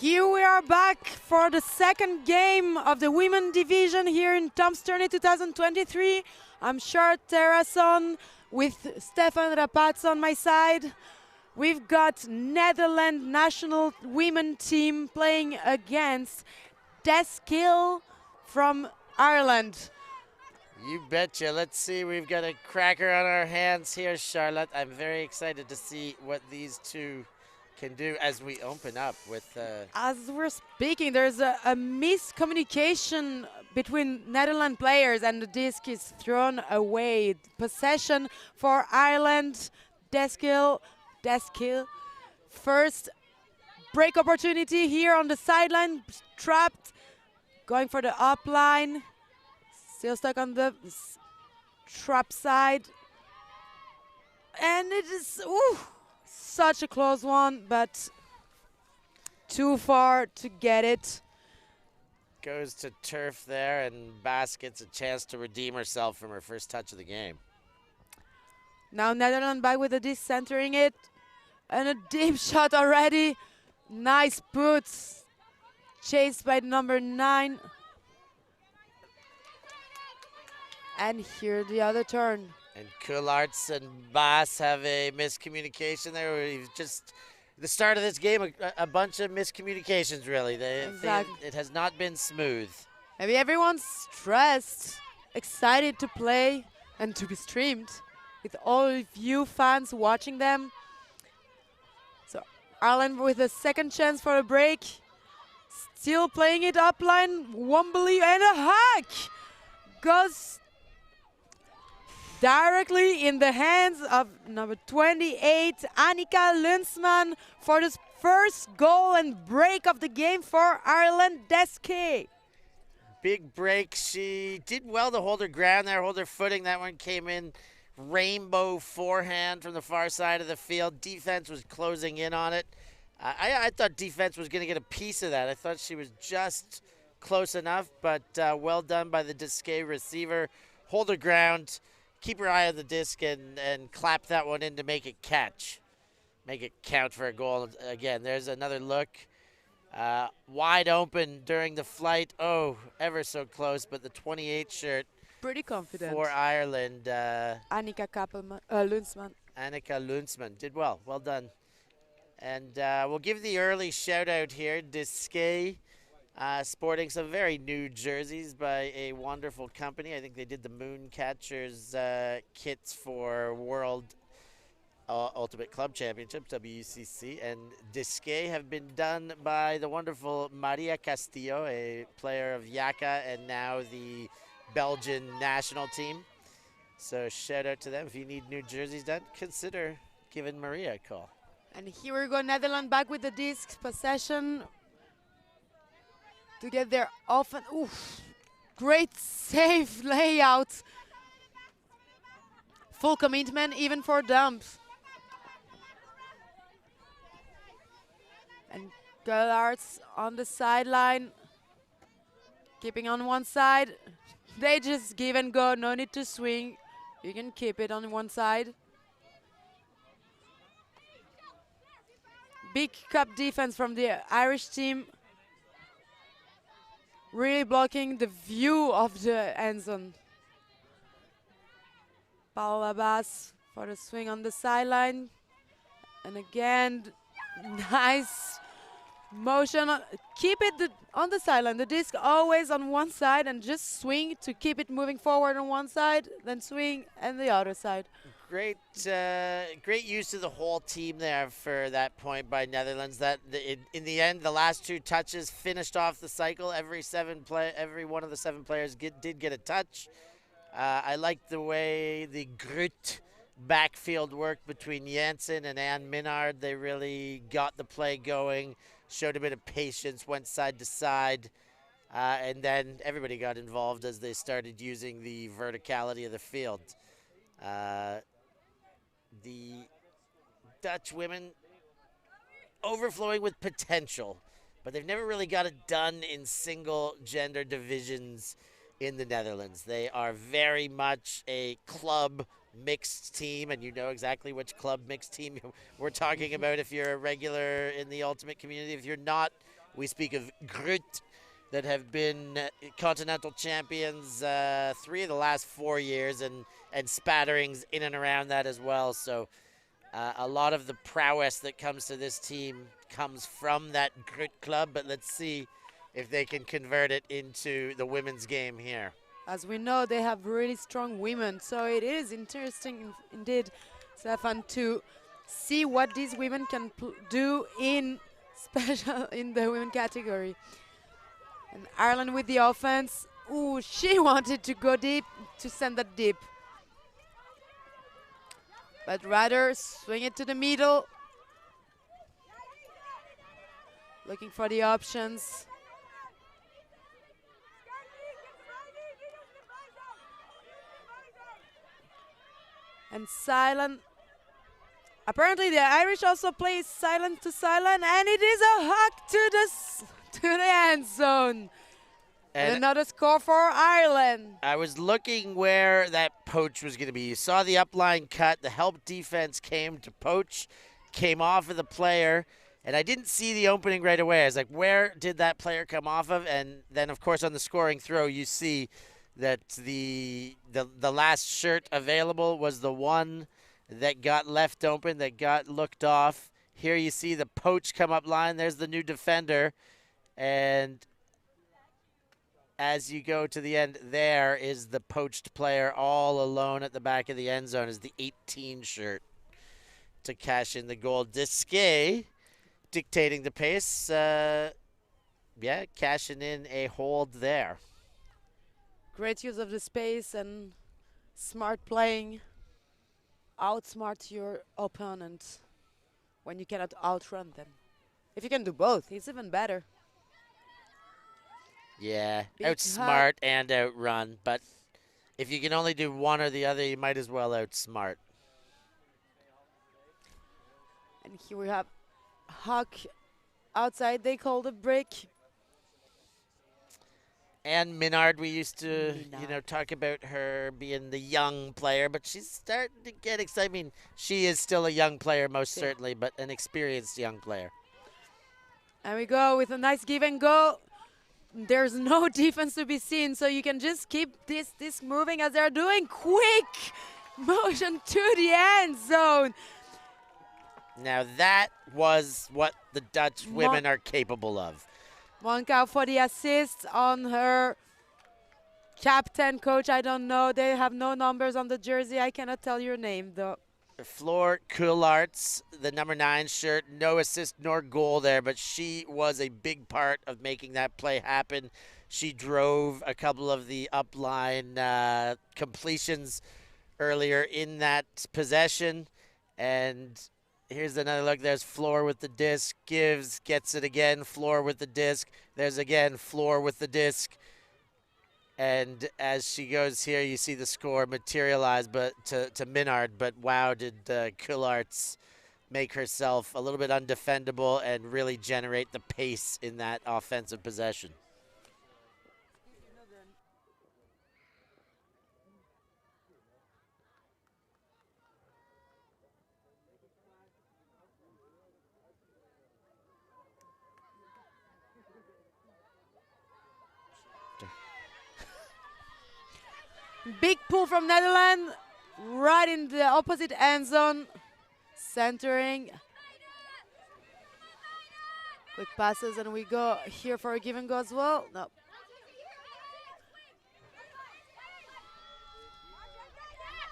here we are back for the second game of the women division here in Tourney 2023. I'm Charlotte Terrasson with Stefan Rapaz on my side. We've got Netherlands national women team playing against DESKEAGH from Ireland. You betcha. Let's see. We've got a cracker on our hands here, Charlotte. I'm very excited to see what these two can do as we open up with... As we're speaking, there's a miscommunication between Netherlands players and the disc is thrown away. Possession for Ireland. DESKEAGH. First break opportunity here on the sideline. Trapped. Going for the up line. Still stuck on the trap side. And it is... Ooh, such a close one, but too far to get it. Goes to turf there, and Bass gets a chance to redeem herself from her first touch of the game. Now Netherlands back with the disc, centering it. And a deep shot already. Nice puts. Chased by number 9. And here the other turn. And Coularts and Bass have a miscommunication there. We've just, the start of this game, a bunch of miscommunications, really. Exactly. It has not been smooth. Maybe everyone's stressed, excited to play and to be streamed with all of you fans watching them. So Ireland with a second chance for a break. Still playing it upline, Wombly, and a hack! Goes directly in the hands of number 28, Annika Lunsman, for the first goal and break of the game for Ireland. DESKEAGH. Big break. She did well to hold her ground there, hold her footing. That one came in rainbow forehand from the far side of the field. Defense was closing in on it. I thought defense was going to get a piece of that. I thought she was just close enough, but well done by the DESKEAGH receiver. Hold her ground. Keep your eye on the disc and clap that one in to make it catch. Make it count for a goal. Again, there's another look. Wide open during the flight. Oh, ever so close, but the 28 shirt. Pretty confident. For Ireland. Annika Lunsman. Annika Lunsman did well. Well done. And we'll give the early shout out here. DESKEAGH. Sporting some very new jerseys by a wonderful company. I think they did the Mooncatchers kits for World Ultimate Club Championship, WCC. And DESKEAGH have been done by the wonderful Maria Castillo, a player of Yaka and now the Belgian national team. So shout out to them. If you need new jerseys done, consider giving Maria a call. And here we go, Netherlands back with the disc possession. To get there often. Oof. Great save layout. Full commitment even for dumps. And Coularts on the sideline. Keeping on one side. They just give and go. No need to swing. You can keep it on one side. Big cup defense from the Irish team. Really blocking the view of the end zone. Paula Bass for the swing on the sideline. And again, nice motion. Keep it on the sideline. The disc always on one side and just swing to keep it moving forward on one side, then swing and the other side. Great, great use of the whole team there for that point by Netherlands. That in the end, the last two touches finished off the cycle. Every one of the 7 players did get a touch. I liked the way the Groot backfield worked between Jansen and Ann Minard. They really got the play going, showed a bit of patience, went side to side, and then everybody got involved as they started using the verticality of the field. The Dutch women overflowing with potential, but they've never really got it done in single gender divisions in the Netherlands. They are very much a club mixed team, and you know exactly which club mixed team we're talking about if you're a regular in the Ultimate community. If you're not We speak of Grut, that have been continental champions 3 of the last 4 years, and spatterings in and around that as well. So a lot of the prowess that comes to this team comes from that Grut club, but let's see if they can convert it into the women's game here. As we know, they have really strong women, so it is interesting indeed, Stefan, to see what these women can do in special in the women category. And Ireland with the offense. Ooh, she wanted to go deep, to send that deep, but rather swing it to the middle, looking for the options. And silent. Apparently the Irish also play silent to silent, and it is a hug to the end zone. And another score for Ireland. I was looking where that poach was going to be. You saw the upline cut. The help defense came to poach, came off of the player, and I didn't see the opening right away. I was like, where did that player come off of? And then, of course, on the scoring throw, you see that the last shirt available was the one that got left open, that got looked off. Here you see the poach come up line. There's the new defender. And as you go to the end, there is the poached player all alone at the back of the end zone, is the 18 shirt to cash in the goal. DESKEAGH dictating the pace. Yeah, cashing in a hold there. Great use of the space and smart playing. Outsmart your opponent when you cannot outrun them. If you can do both, it's even better. Yeah, Big outsmart and outrun, but if you can only do one or the other, you might as well outsmart. And here we have Huck outside. They call the break. And Minard, we used to, talk about her being the young player, but she's starting to get excited. I mean, she is still a young player, most certainly, but an experienced young player. And we go with a nice give and go. There's no defense to be seen, so you can just keep this moving as they're doing. Quick motion to the end zone. Now that was what the Dutch women are capable of. Monka for the assist on her captain, coach, I don't know. They have no numbers on the jersey. I cannot tell your name, though. Floor Coularts, the number 9 shirt, no assist nor goal there, but she was a big part of making that play happen. She drove a couple of the upline completions earlier in that possession. And here's another look. There's Floor with the disc, gets it again, Floor with the disc. There's again Floor with the disc. And as she goes here, you see the score materialize but to Minard. But wow, did Coularts make herself a little bit undefendable and really generate the pace in that offensive possession. Big pull from Netherlands, right in the opposite end zone, centering. Quick passes, and we go here for a give and go as well. No.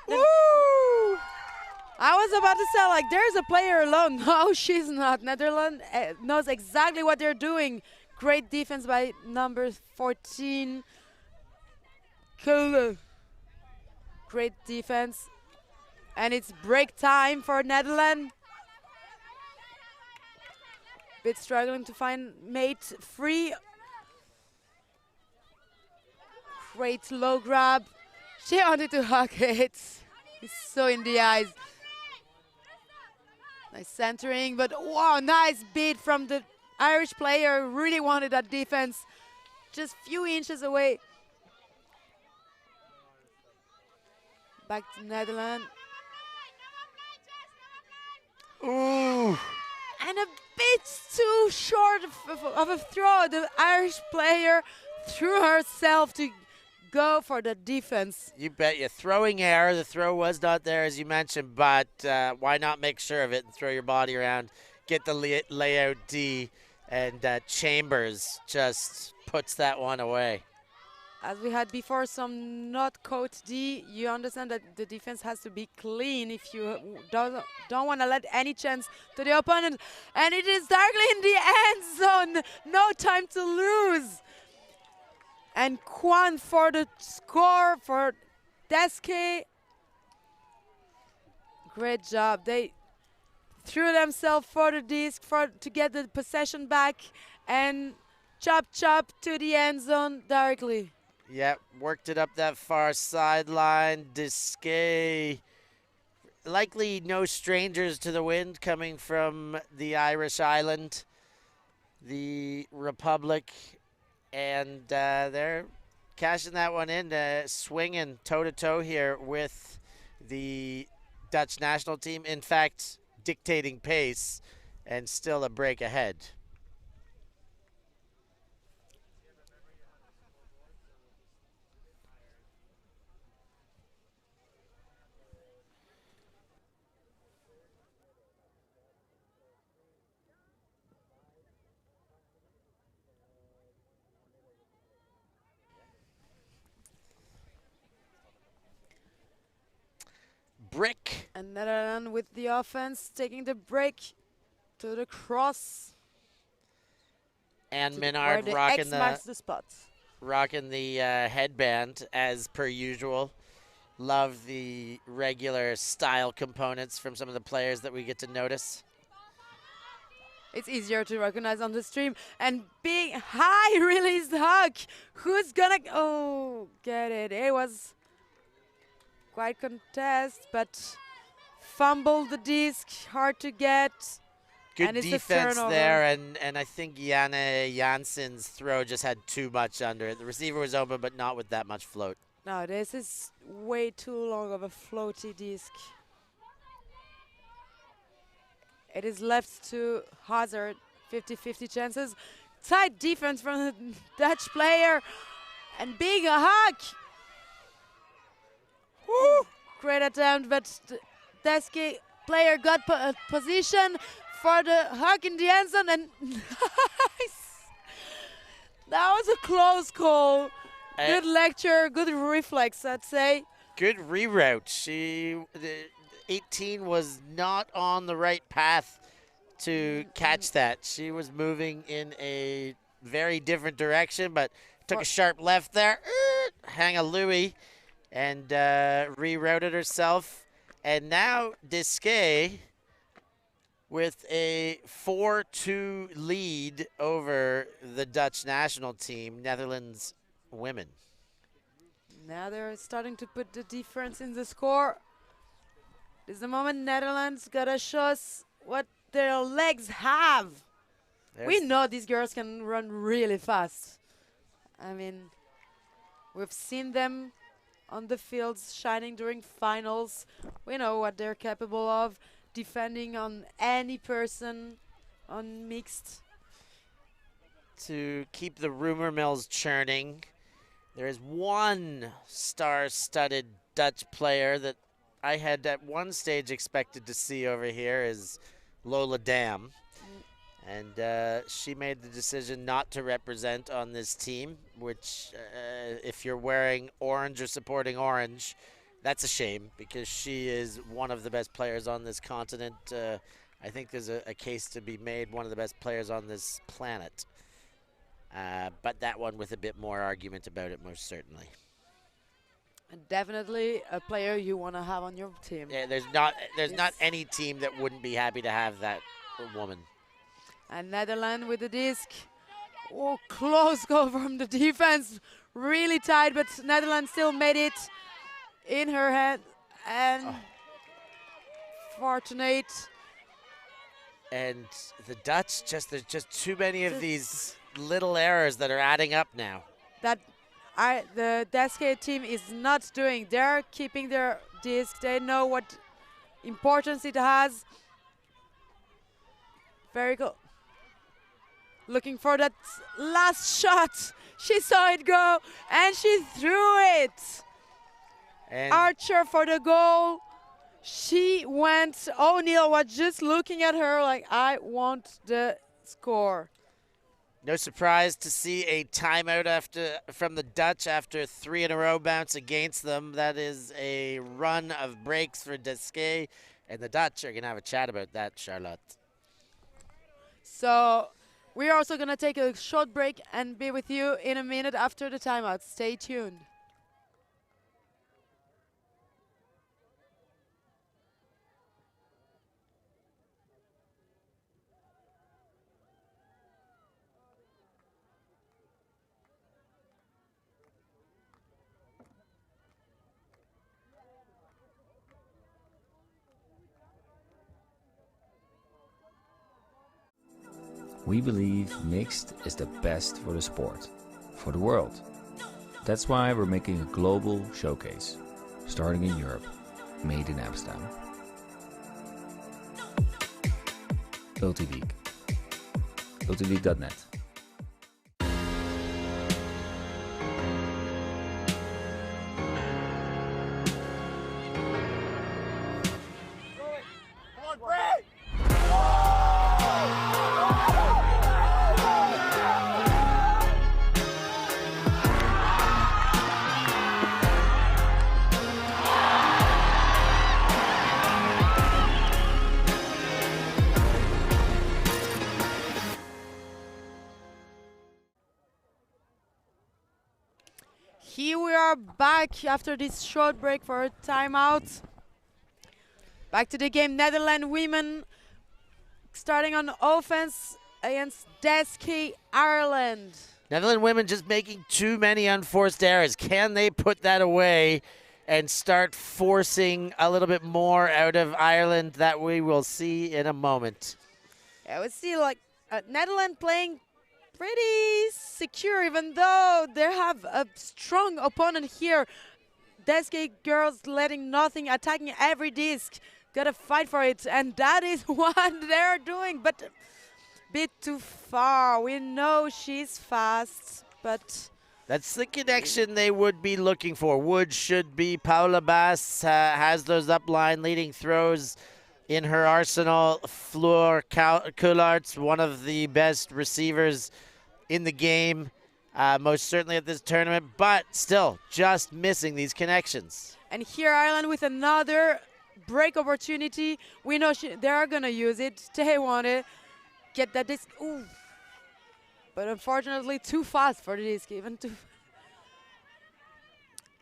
Woo! I was about to say, like, there's a player alone. No, she's not. Netherlands knows exactly what they're doing. Great defense by number 14. Cool. Great defense. And it's break time for Netherlands. Bit struggling to find mate free. Great low grab. She wanted to hug it. It's so in the eyes. Nice centering, but wow, nice beat from the Irish player. Really wanted that defense. Just few inches away. Back to Netherlands. Ooh, And a bit too short of a throw. The Irish player threw herself to go for the defense. You bet you. Throwing error. The throw was not there, as you mentioned, but why not make sure of it and throw your body around, get the layout D, and Chambers just puts that one away. As we had before, some not coach D, you understand that the defense has to be clean if you don't want to let any chance to the opponent. And it is directly in the end zone. No time to lose. And Kwan for the score for DESKEAGH. Great job. They threw themselves for the disc to get the possession back and chop to the end zone directly. Yeah, worked it up that far sideline. DESKEAGH, likely no strangers to the wind coming from the Irish island, the Republic, and they're cashing that one in, swinging toe-to-toe here with the Dutch national team. In fact, dictating pace and still a break ahead. Brick. And Netherlands with the offense, taking the break to the cross. And to Minard the rocking X marks the spot. Rocking the headband as per usual. Love the regular style components from some of the players that we get to notice. It's easier to recognize on the stream. And big high release hug. Who's gonna get it? It was quite contest, but fumbled the disc, hard to get. Good and it's defense there, and I think Janne Janssen's throw just had too much under it. The receiver was open, but not with that much float. No, this is way too long of a floaty disc. It is left to Hazard, 50-50 chances. Tight defense from the Dutch player, and big hug. Woo. Great attempt, but the DESKEAGH player got position for the hug in the end zone, and nice. That was a close call. Good lecture, good reflex, I'd say. Good reroute. The 18 was not on the right path to catch that. She was moving in a very different direction, but took a sharp left there. Hang a Louis. And rerouted herself. And now DESKEAGH with a 4-2 lead over the Dutch national team, Netherlands women. Now they're starting to put the difference in the score. This is the moment Netherlands gotta show us what their legs have. We know these girls can run really fast. I mean, we've seen them on the fields shining during finals. We know what they're capable of, defending on any person on mixed. To keep the rumor mills churning, there is one star-studded Dutch player that I had at one stage expected to see over here is Lola Dam. And she made the decision not to represent on this team, which if you're wearing orange or supporting orange, that's a shame because she is one of the best players on this continent. I think there's a case to be made, one of the best players on this planet. But that one with a bit more argument about it, most certainly. And definitely a player you want to have on your team. Yeah, there's not any team that wouldn't be happy to have that woman. And Netherlands with the disc. Oh, close goal from the defense. Really tight, but Netherlands still made it in her head. And fortunate. And the Dutch, there's just too many of these little errors that are adding up now. That the DESKEAGH team is not doing. They're keeping their disc. They know what importance it has. Very good. Looking for that last shot. She saw it go and she threw it. And Archer for the goal. She went, O'Neill was just looking at her like, I want the score. no surprise to see a timeout from the Dutch after 3 in a row bounce against them. That is a run of breaks for DESKEAGH, and the Dutch are going to have a chat about that, Charlotte. So we're also going to take a short break and be with you in a minute after the timeout. Stay tuned. We believe mixed is the best for the sport, for the world. That's why we're making a global showcase, starting in Europe, made in Amsterdam. ULTI.TV. ULTI.net. Here we are back after this short break for a timeout. Back to the game, Netherlands women starting on offense against DESKEAGH Ireland. Netherlands women just making too many unforced errors. Can they put that away and start forcing a little bit more out of Ireland? That we will see in a moment. Yeah, we see like Netherlands playing pretty secure, even though they have a strong opponent here. DESKEAGH girls letting nothing, attacking every disc. Gotta fight for it, and that is what they're doing, but a bit too far. We know she's fast, but that's the connection they would be looking for. Wood should be. Paula Bass has those upline leading throws in her arsenal. Fleur Coulart's one of the best receivers in the game, most certainly at this tournament, but still just missing these connections. And here Ireland with another break opportunity. We know they are going to use it. They want to get that disc. Ooh. But unfortunately, too fast for the disc, even too.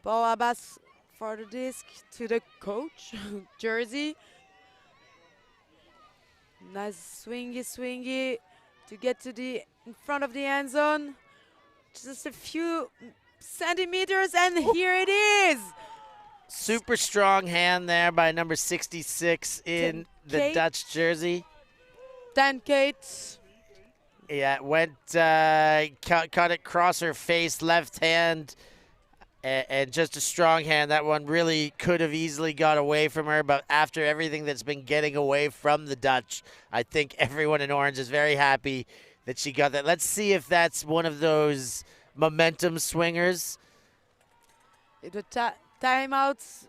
Paul Abbas for the disc to the coach, Jersey. Nice swingy to get to the in front of the end zone. Just a few centimeters, and here it is. Super strong hand there by number 66 in the Dutch jersey. Dan Kate. Yeah, went, caught it across her face, left hand, and just a strong hand. That one really could have easily got away from her, but after everything that's been getting away from the Dutch, I think everyone in orange is very happy that she got that. Let's see if that's one of those momentum swingers. The timeouts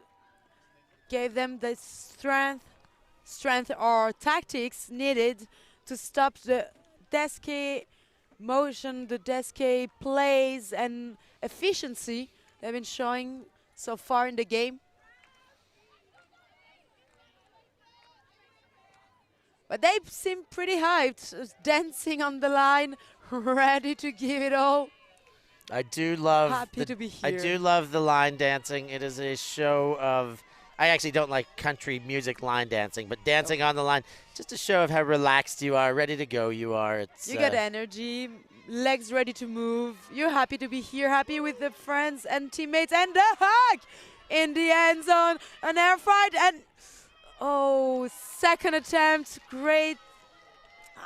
gave them the strength or tactics needed to stop the DESKEAGH motion, the DESKEAGH plays and efficiency they've been showing so far in the game. But they seem pretty hyped, dancing on the line, ready to give it all. I do love Happy to be here. I do love the line dancing. It is a show of, I actually don't like country music line dancing, but dancing on the line, just a show of how relaxed you are, ready to go you are. It's, you got energy, legs ready to move. You're happy to be here, happy with the friends and teammates, and the hug in the end zone. An air fight, and oh, second attempt, great.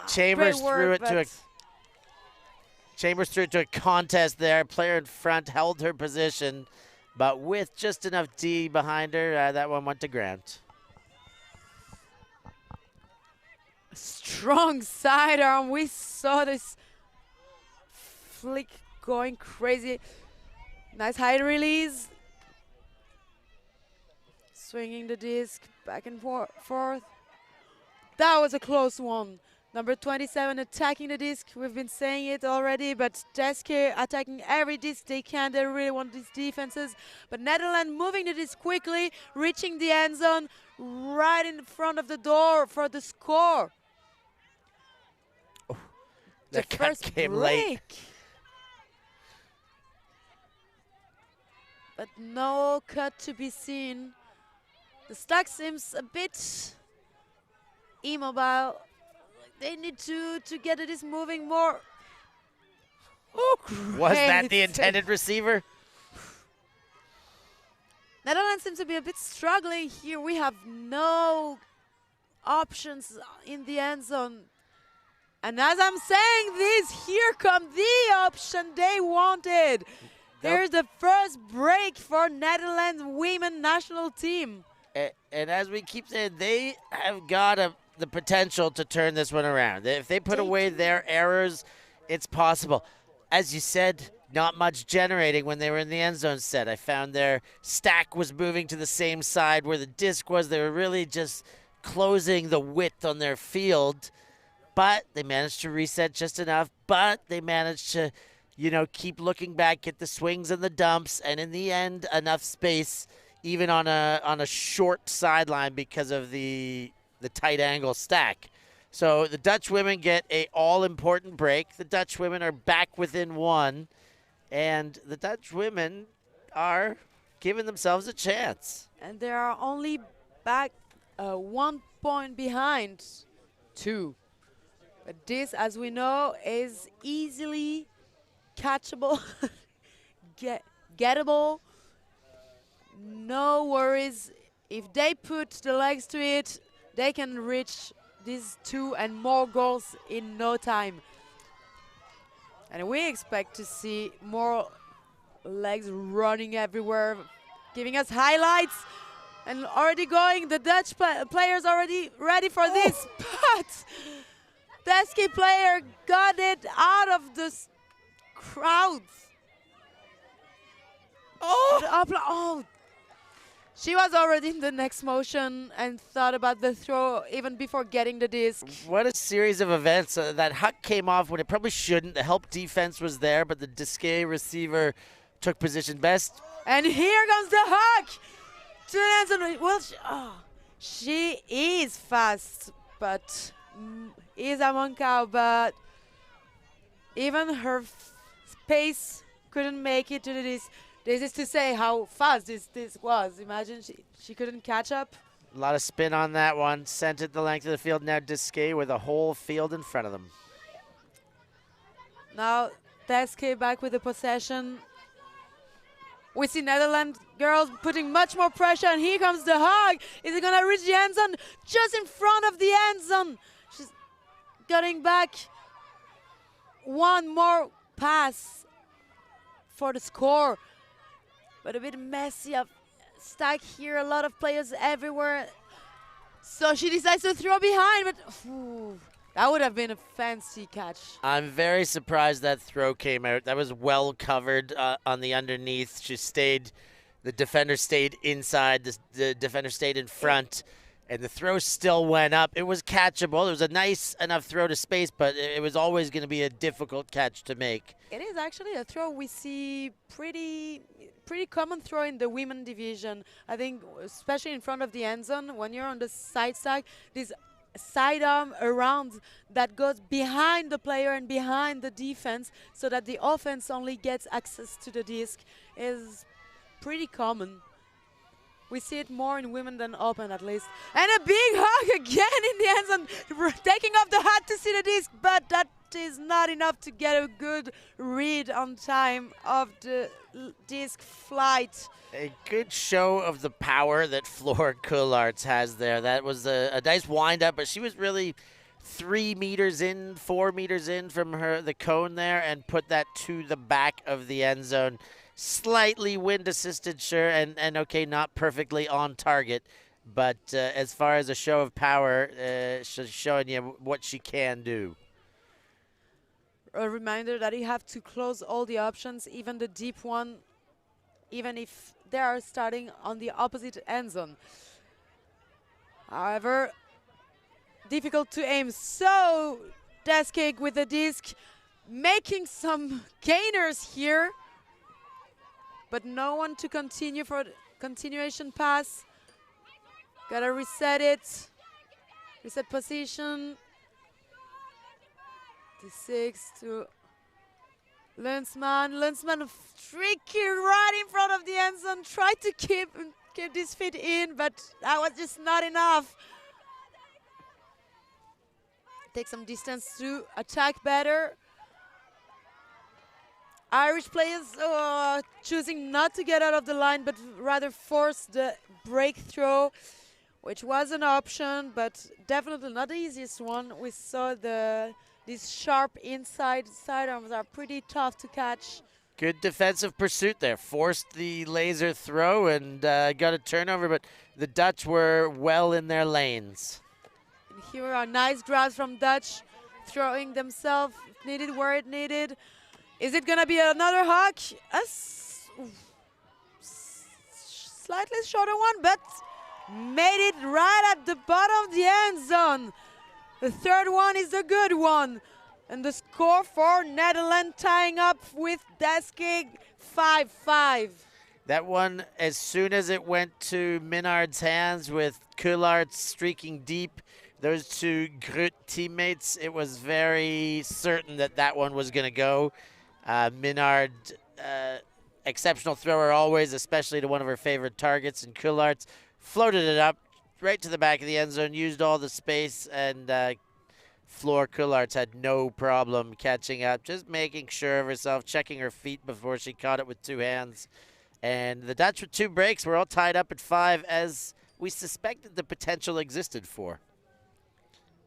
Chambers great work, threw it to a contest there. Player in front held her position, but with just enough D behind her, that one went to ground. Strong sidearm. We saw this flick going crazy. Nice high release. Swinging the disc back and forth. That was a close one. Number 27 attacking the disc. We've been saying it already, but DESKEAGH attacking every disc they can. They really want these defenses. But Netherlands moving the disc quickly, reaching the end zone, right in front of the door for the score. Oh, The that cut first came break. late. But no cut to be seen. The stack seems a bit immobile. They need to get this moving more. Oh, great. Was that the intended receiver? Netherlands seems to be a bit struggling here. We have no options in the end zone. And as I'm saying this, here come the option they wanted. Here's the first break for Netherlands women national team. And as we keep saying, they have got the potential to turn this one around. If they put away their errors, it's possible. As you said, not much generating when they were in the end zone set. I found their stack was moving to the same side where the disc was. They were really just closing the width on their field. But they managed to reset just enough. But they managed to, keep looking back, get the swings and the dumps, and in the end, enough space, even on a short sideline because of the tight angle stack. So the Dutch women get a all-important break. The Dutch women are back within one, and the Dutch women are giving themselves a chance. And they are only back 1 point behind 2. But this, as we know, is easily catchable, gettable. No worries. If they put the legs to it, they can reach these 2 and more goals in no time. And we expect to see more legs running everywhere, giving us highlights. And already going, the Dutch players already ready for this. But DESKEAGH player got it out of the crowd. Oh! She was already in the next motion and thought about the throw even before getting the disc. What a series of events. That huck came off when it probably shouldn't. The help defense was there, but the DESKEAGH receiver took position best. And here comes the huck to Nansen. Well, she is fast, but is a Moncau, but even her pace couldn't make it to the disc. This is to say how fast this was. Imagine she couldn't catch up. A lot of spin on that one. Sent it the length of the field. Now DESKEAGH with a whole field in front of them. Now DESKEAGH back with the possession. We see Netherlands girls putting much more pressure, and here comes the hug. Is it gonna reach the end zone? Just in front of the end zone. She's getting back. One more pass for the score. But a bit messy of stack here, a lot of players everywhere. So she decides to throw behind, but that would have been a fancy catch. I'm very surprised that throw came out. That was well covered on the underneath. The defender stayed inside, the defender stayed in front, and the throw still went up. It was catchable. It was a nice enough throw to space, but it was always going to be a difficult catch to make. It is actually a throw we see pretty common throw in the women division. I think especially in front of the end zone, when you're on the side stack, this sidearm around that goes behind the player and behind the defense so that the offense only gets access to the disc is pretty common. We see it more in women than open, at least. And a big hug again in the end zone, taking off the hat to see the disc, but that is not enough to get a good read on time of the disc flight. A good show of the power that Floor Coularts has there. That was a nice wind-up, but she was really 3 meters in, 4 meters in from the cone there, and put that to the back of the end zone. Slightly wind-assisted, sure, and okay, not perfectly on target. But as far as a show of power, she's showing you what she can do. A reminder that you have to close all the options, even the deep one, even if they are starting on the opposite end zone. However, difficult to aim. So, DESKEAGH with the disc, making some gainers here, but no one to continue for the continuation pass. Gotta reset it. Reset position. D6 to Lensman. Lensman tricky right in front of the end zone. Tried to keep this feet in, but that was just not enough. Take some distance to attack better. Irish players choosing not to get out of the line, but rather force the breakthrough, which was an option, but definitely not the easiest one. We saw these sharp inside sidearms are pretty tough to catch. Good defensive pursuit there. Forced the laser throw and got a turnover, but the Dutch were well in their lanes. And here are nice grabs from Dutch, throwing themselves needed where it needed. Is it gonna be another hawk? Slightly shorter one, but made it right at the bottom of the end zone. The third one is a good one. And the score for Netherlands tying up with DESKEAGH 5-5. That one, as soon as it went to Minard's hands with Coulart streaking deep, those two Groot teammates, it was very certain that that one was going to go. Minard, exceptional thrower always, especially to one of her favorite targets, and Coulart floated it up right to the back of the end zone, used all the space, and Floor Coulart had no problem catching up, just making sure of herself, checking her feet before she caught it with two hands. And the Dutch with two breaks were all tied up at 5, as we suspected the potential existed for.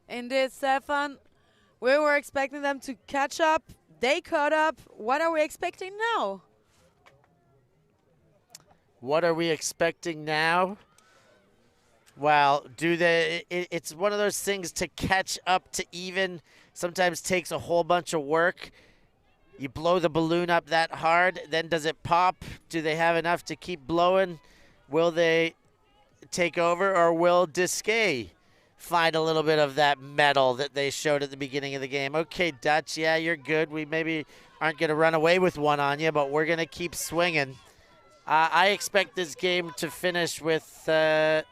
Indeed, Stefan. We were expecting them to catch up. They caught up. What are we expecting now? What are we expecting now? Well, it's one of those things to catch up to even sometimes takes a whole bunch of work. You blow the balloon up that hard, then does it pop? Do they have enough to keep blowing? Will they take over, or will DESKEAGH find a little bit of that metal that they showed at the beginning of the game? Okay, Dutch, yeah, you're good. We maybe aren't going to run away with one on you, but we're going to keep swinging. I expect this game to finish with a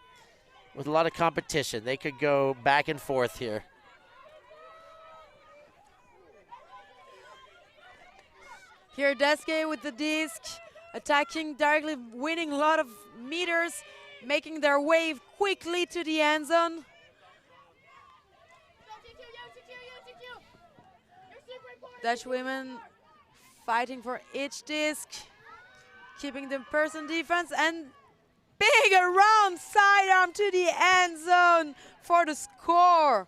lot of competition. They could go back and forth here. Here, DESKEAGH with the disc, attacking directly, winning a lot of meters, making their way quickly to the end zone. Dutch women fighting for each disc, keeping the person defense, and big around sidearm to the end zone for the score.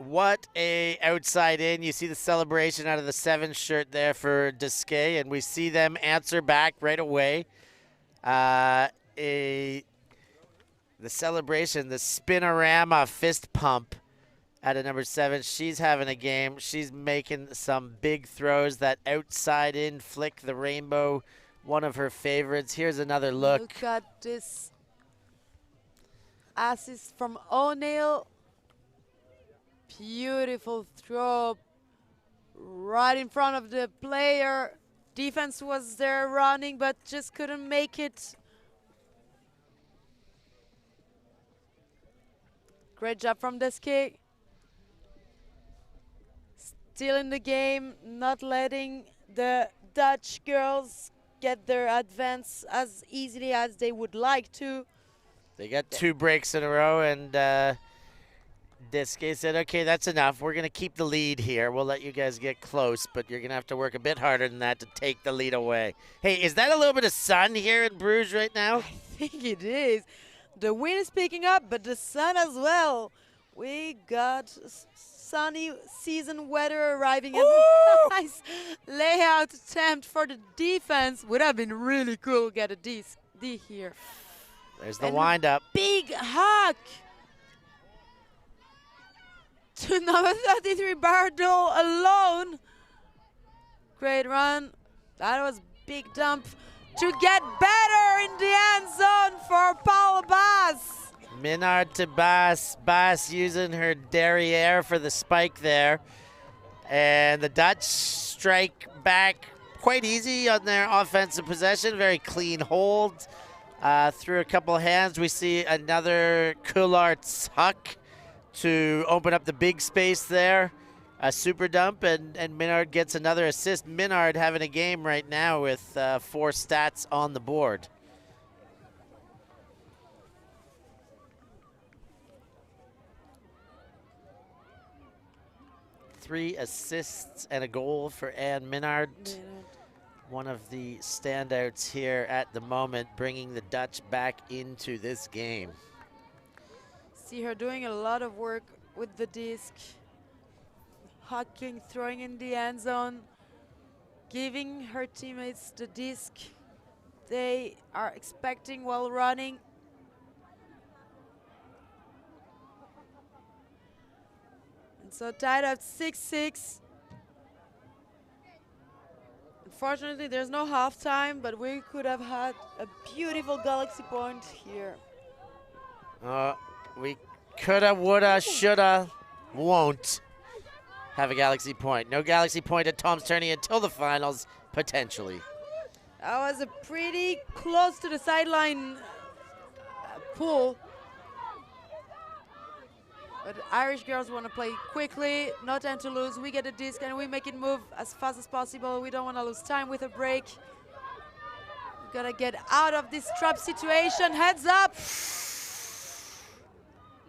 What a outside in. You see the celebration out of the 7 shirt there for DESKEAGH, and we see them answer back right away. The celebration, the spinorama fist pump out of number 7. She's having a game. She's making some big throws. That outside in flick, the rainbow, one of her favorites. Here's another look. Look at this assist from O'Neill. Beautiful throw right in front of the player. Defense was there running, but just couldn't make it. Great job from DESKEAGH. Still in the game, not letting the Dutch girls get their advance as easily as they would like to. They got 2 breaks in a row, and DESKEAGH said, okay, that's enough. We're going to keep the lead here. We'll let you guys get close, but you're going to have to work a bit harder than that to take the lead away. Hey, is that a little bit of sun here in Bruges right now? I think it is. The wind is picking up, but the sun as well. We got sunny season weather arriving, and a nice layout attempt for the defense. Would have been really cool to get a D here. There's the And wind-up. Big hug to number 33, Bardot alone. Great run. That was big dump to get better in the end zone for Paul Bass. Minard to Bass. Bass using her derriere for the spike there. And the Dutch strike back quite easy on their offensive possession. Very clean hold. Through a couple of hands, we see another Coulart's huck to open up the big space there. A super dump, and Minard gets another assist. Minard having a game right now with 4 stats on the board. Three assists and a goal for Anne Minard. One of the standouts here at the moment, bringing the Dutch back into this game. See her doing a lot of work with the disc. Hucking, throwing in the end zone, giving her teammates the disc they are expecting while running. And so tied up 6-6. Unfortunately, there's no halftime, but we could have had a beautiful Galaxy point here. We coulda, woulda, shoulda, won't have a Galaxy point. No Galaxy point at Tom's Tourney until the finals, potentially. That was a pretty close to the sideline pull. But Irish girls want to play quickly, no time to lose. We get a disc and we make it move as fast as possible. We don't want to lose time with a break. We gotta get out of this trap situation. Heads up.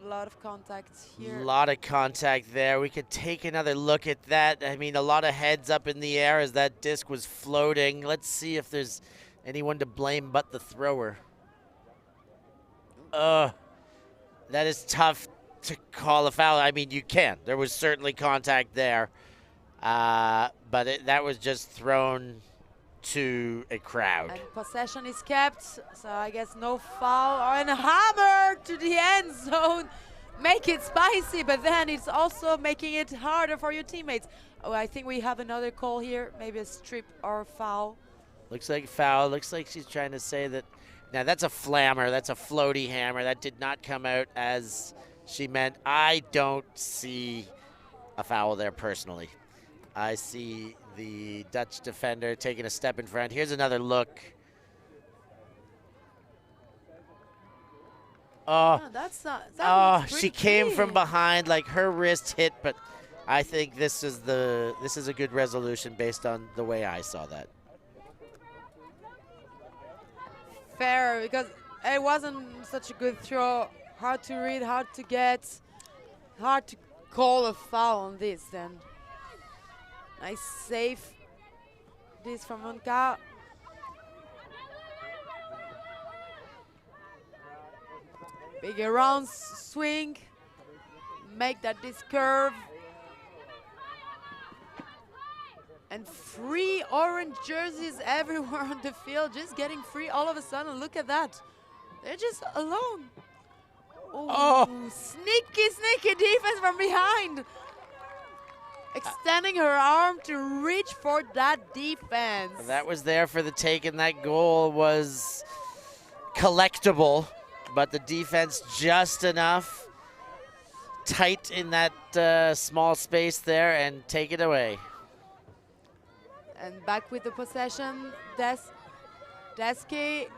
A lot of contact here. A lot of contact there. We could take another look at that. I mean, a lot of heads up in the air as that disc was floating. Let's see if there's anyone to blame but the thrower. That is tough to call a foul. I mean, you can. There was certainly contact there. But that was just thrown to a crowd. And possession is kept, so I guess no foul. And a hammer to the end zone. Make it spicy, but then it's also making it harder for your teammates. Oh, I think we have another call here. Maybe a strip or foul. Looks like foul. Looks like she's trying to say that. Now, that's a flammer. That's a floaty hammer. That did not come out as she meant. I don't see a foul there personally. I see the Dutch defender taking a step in front. Here's another look. That's not. She came from behind, like her wrist hit, but I think this is a good resolution based on the way I saw that. Fair, because it wasn't such a good throw. Hard to read, hard to get, hard to call a foul on this then. Nice save. This from Monka. Big around swing. Make that disc curve. And free orange jerseys everywhere on the field. Just getting free all of a sudden. Look at that. They're just alone. Oh. Sneaky defense from behind. Extending her arm to reach for that defense. That was there for the take, and that goal was collectible, but the defense just enough tight in that small space there and take it away. And back with the possession, DESKEAGH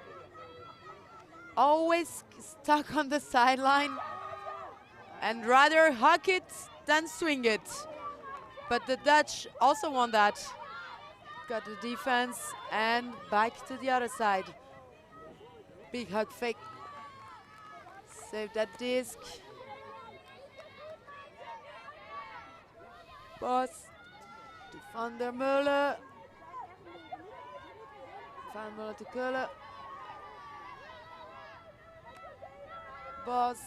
always stuck on the sideline and rather huck it than swing it. But the Dutch also won that. Got the defense and back to the other side. Big hug fake. Save that disc. Boss to Van der Meulen. Van Meulen to Keulen. Boss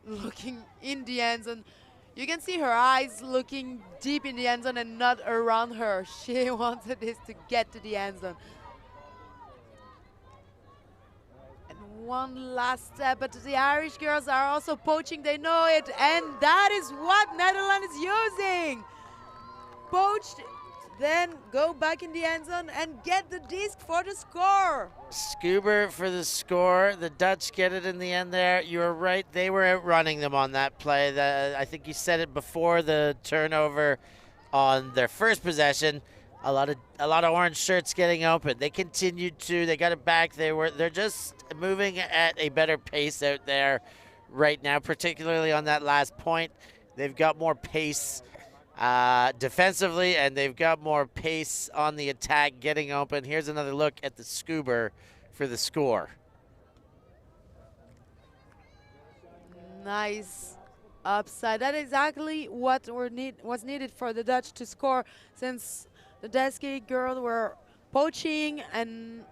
looking in the end zone. You can see her eyes looking deep in the end zone and not around her. She wanted this to get to the end zone. one last step, but the Irish girls are also poaching. They know it, and that is what Netherlands is using. Poached, then go back in the end zone and get the disc for the score. Scuba for the score. The Dutch get it in the end there. You're right. They were outrunning them on that play. I think you said it before the turnover on their first possession. A lot of orange shirts getting open. They continued to. They got it back. They're just moving at a better pace out there right now, particularly on that last point. They've got more pace defensively, and they've got more pace on the attack, getting open. Here's another look at the Scuba for the score. Nice upside. That's exactly what was needed for the Dutch to score, since the DESKEAGH girls were poaching and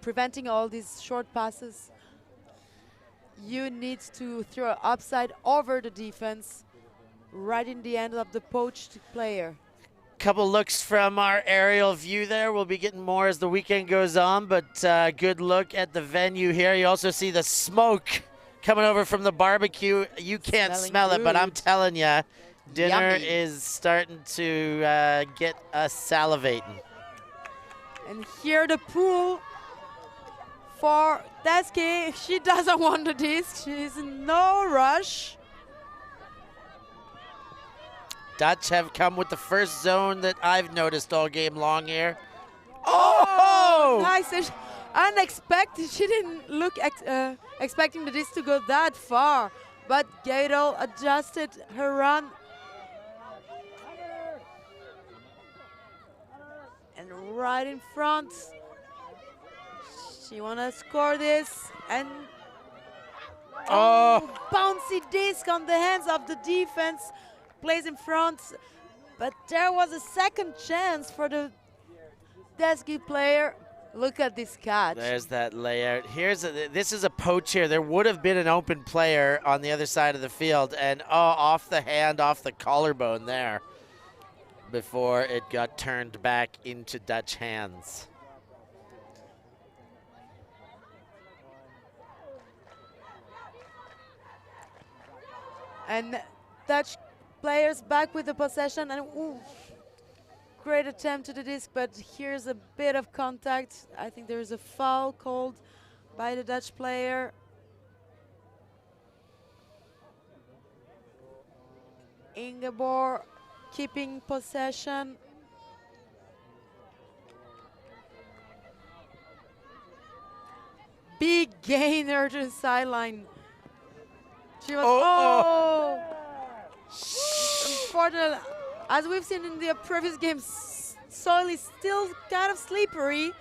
preventing all these short passes. You need to throw upside over the defense, right in the end of the poached player. Couple looks from our aerial view there. We'll be getting more as the weekend goes on, but good look at the venue here. You also see the smoke coming over from the barbecue. You can't smell it, but I'm telling you, dinner is starting to get us salivating. And here the pool for DESKEAGH. She doesn't want the disc. She's in no rush. Dutch have come with the first zone that I've noticed all game long here. Oh! Nice. Unexpected. She didn't look expecting the disc to go that far. But Gato adjusted her run. And right in front. She want to score this. And bouncy disc on the hands of the defense. Plays in front, but there was a second chance for the DESKEAGH player. Look at this catch. There's that layout. This is a poach here. There would have been an open player on the other side of the field, and off the hand, off the collarbone there, before it got turned back into Dutch hands. And Dutch players back with the possession, and ooh, great attempt to the disc, but here's a bit of contact. I think there's a foul called by the Dutch player. Ingeborg keeping possession. Big gainer to the sideline. She was, unfortunately, as we've seen in the previous games, soil is still kind of slippery.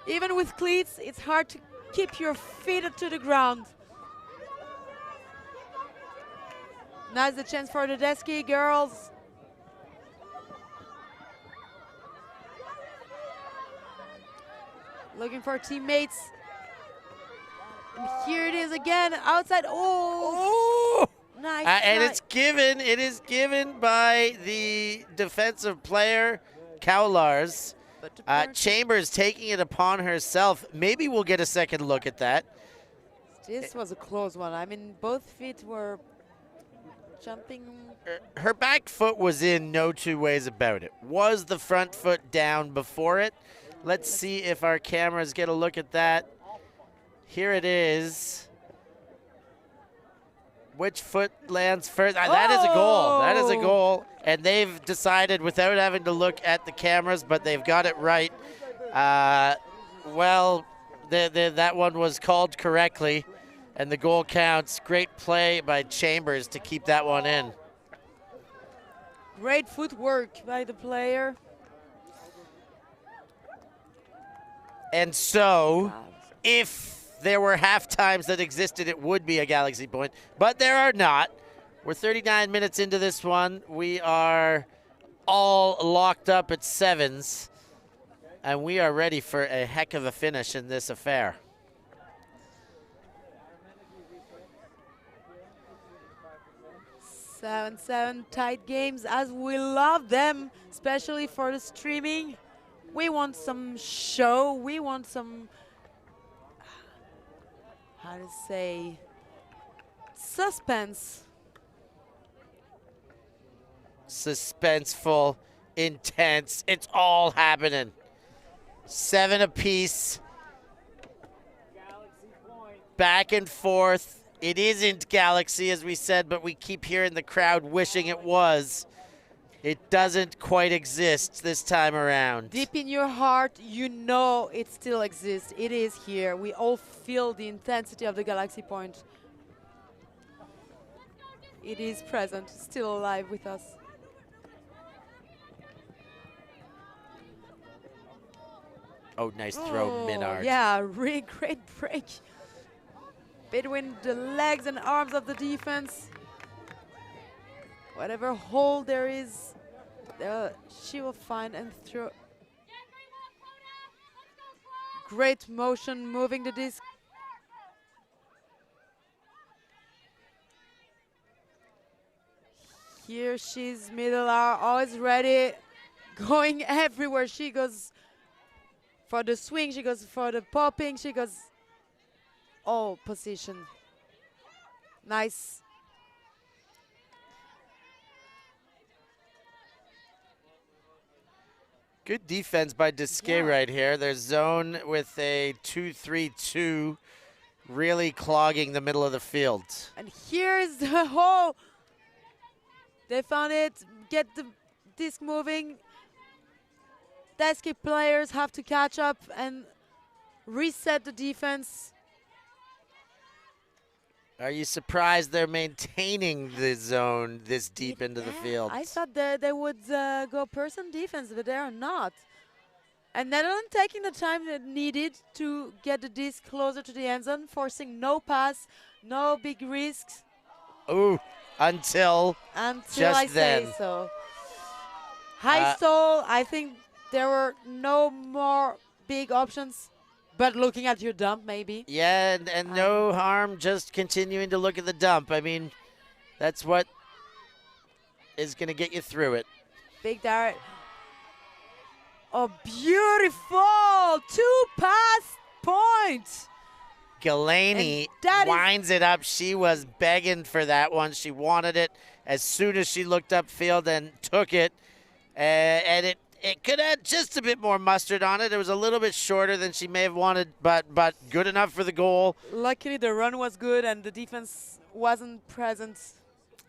Even with cleats, it's hard to keep your feet to the ground. Now's the chance for the DESKEAGH girls. Looking for teammates. And here it is again, outside. Oh! Nice. And it's given. It is given by the defensive player, Cowlars. Chambers taking it upon herself. Maybe we'll get a second look at that. This was a close one. I mean, both feet were jumping. Her back foot was in, no two ways about it. Was the front foot down before it? Let's see if our cameras get a look at that. Here it is. Which foot lands first? That is a goal. That is a goal. And they've decided without having to look at the cameras, but they've got it right. Well, that one was called correctly, and the goal counts. Great play by Chambers to keep that one in. Great footwork by the player. And so, if there were half times that existed, it would be a Galaxy point, but there are not. We're 39 minutes into this one. We are all locked up at sevens, and we are ready for a heck of a finish in this affair. Seven tight games, as we love them, especially for the streaming. We want some show. We want some how to say, suspense. Suspenseful, intense. It's all happening. 7 apiece. Back and forth. It isn't Galaxy, as we said, but we keep hearing the crowd wishing it was. It doesn't quite exist this time around. Deep in your heart, you know it still exists. It is here. We all feel the intensity of the Galaxy point. It is present, still alive with us. Oh, nice throw, Minard. Yeah, really great break between the legs and arms of the defense. Whatever hole there is, she will find and throw. Great motion moving the disc. Here she's middle arm, always ready, going everywhere. She goes for the swing, she goes for the popping, she goes all position. Nice. Good defense by DESKEAGH right here. Their zone with a 2-3-2, really clogging the middle of the field. And here's the hole. They found it. Get the disc moving. DESKEAGH players have to catch up and reset the defense. Are you surprised they're maintaining the zone this deep into the field? I thought that they would go person defense, but they are not. And Netherlands taking the time that needed to get the disc closer to the end zone, forcing no pass, no big risks. Ooh, until just I then. say so. High stall, I think there were no more big options. But looking at your dump, maybe. Yeah, and no harm just continuing to look at the dump. I mean, that's what is going to get you through it. Big dart. Oh, beautiful! 2-pass point. Galaney winds it up. She was begging for that one. She wanted it as soon as she looked upfield and took it. And it could add just a bit more mustard on it. It was a little bit shorter than she may have wanted, but good enough for the goal. Luckily, the run was good and the defense wasn't present.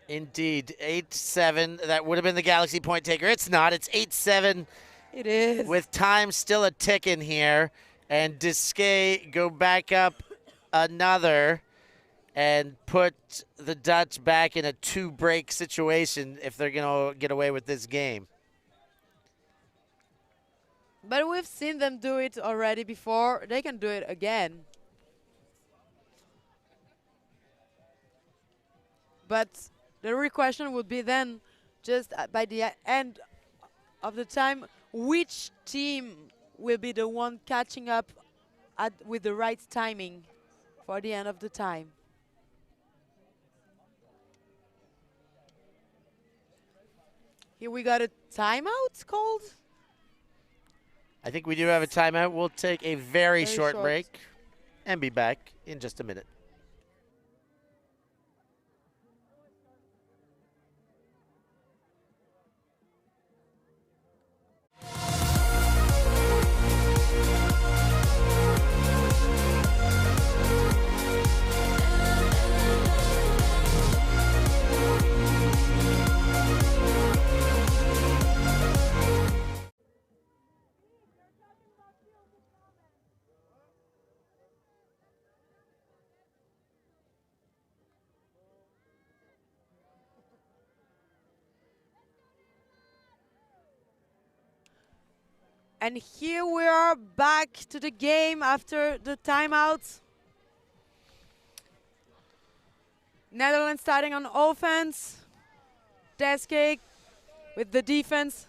Indeed. 8-7. That would have been the Galaxy point taker. It's not. It's 8-7. It is. With time still a ticking here. And DESKEAGH go back up another and put the Dutch back in a 2-break situation if they're going to get away with this game. But we've seen them do it already before. They can do it again. But the real question would be then, just by the end of the time, which team will be the one catching up with the right timing for the end of the time? Here we got a timeout called. I think we do have a timeout. We'll take a very short break and be back in just a minute. And here we are back to the game after the timeout. Netherlands starting on offense. DESKEAGH with the defense.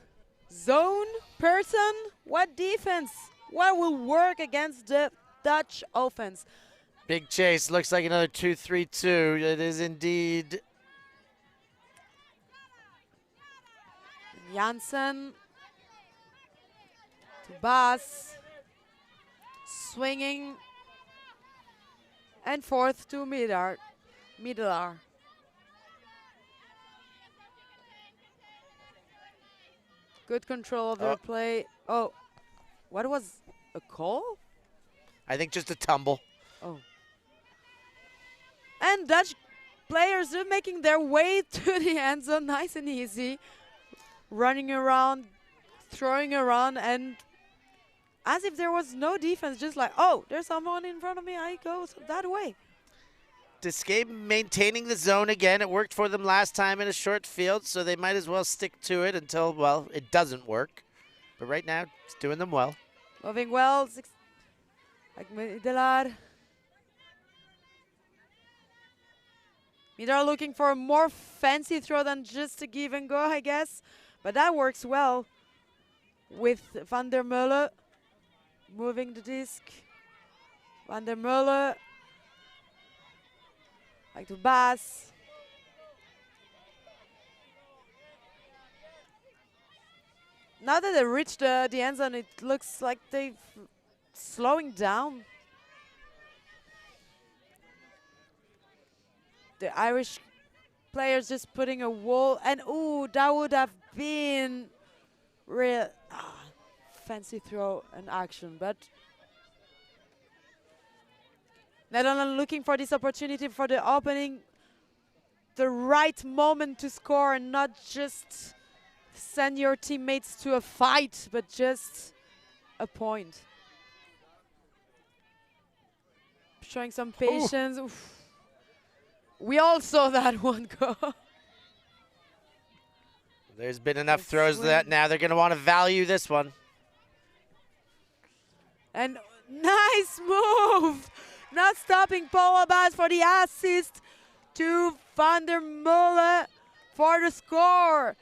Zone, person, what defense? What will work against the Dutch offense? Big chase, looks like another 2-3-2. It is indeed. Janssen. Bas swinging. And fourth to Midar. Middelar. Good control of their play. Oh, what was a call? I think just a tumble. Oh. And Dutch players are making their way to the end zone nice and easy. Running around, throwing around, and as if there was no defense, just like, oh, there's someone in front of me, I go that way. DESKEAGH maintaining the zone again. It worked for them last time in a short field, so they might as well stick to it until, well, it doesn't work. But right now, it's doing them well. Moving well. Middelar. Middelar looking for a more fancy throw than just a give and go, I guess. But that works well with Van der Meulen moving the disc. Van der Meulen. Back to Baas. Now that they reached the end zone, it looks like they're slowing down. The Irish players just putting a wall, and ooh, that would have been real fancy throw and action, but Netherlands looking for this opportunity for the opening, the right moment to score and not just send your teammates to a fight, but just a point. Showing some patience. Oof. We all saw that one go. There's been enough throws that now they're going to want to value this one. And nice move. Not stopping Paula Baas for the assist to Van der Meulen for the score.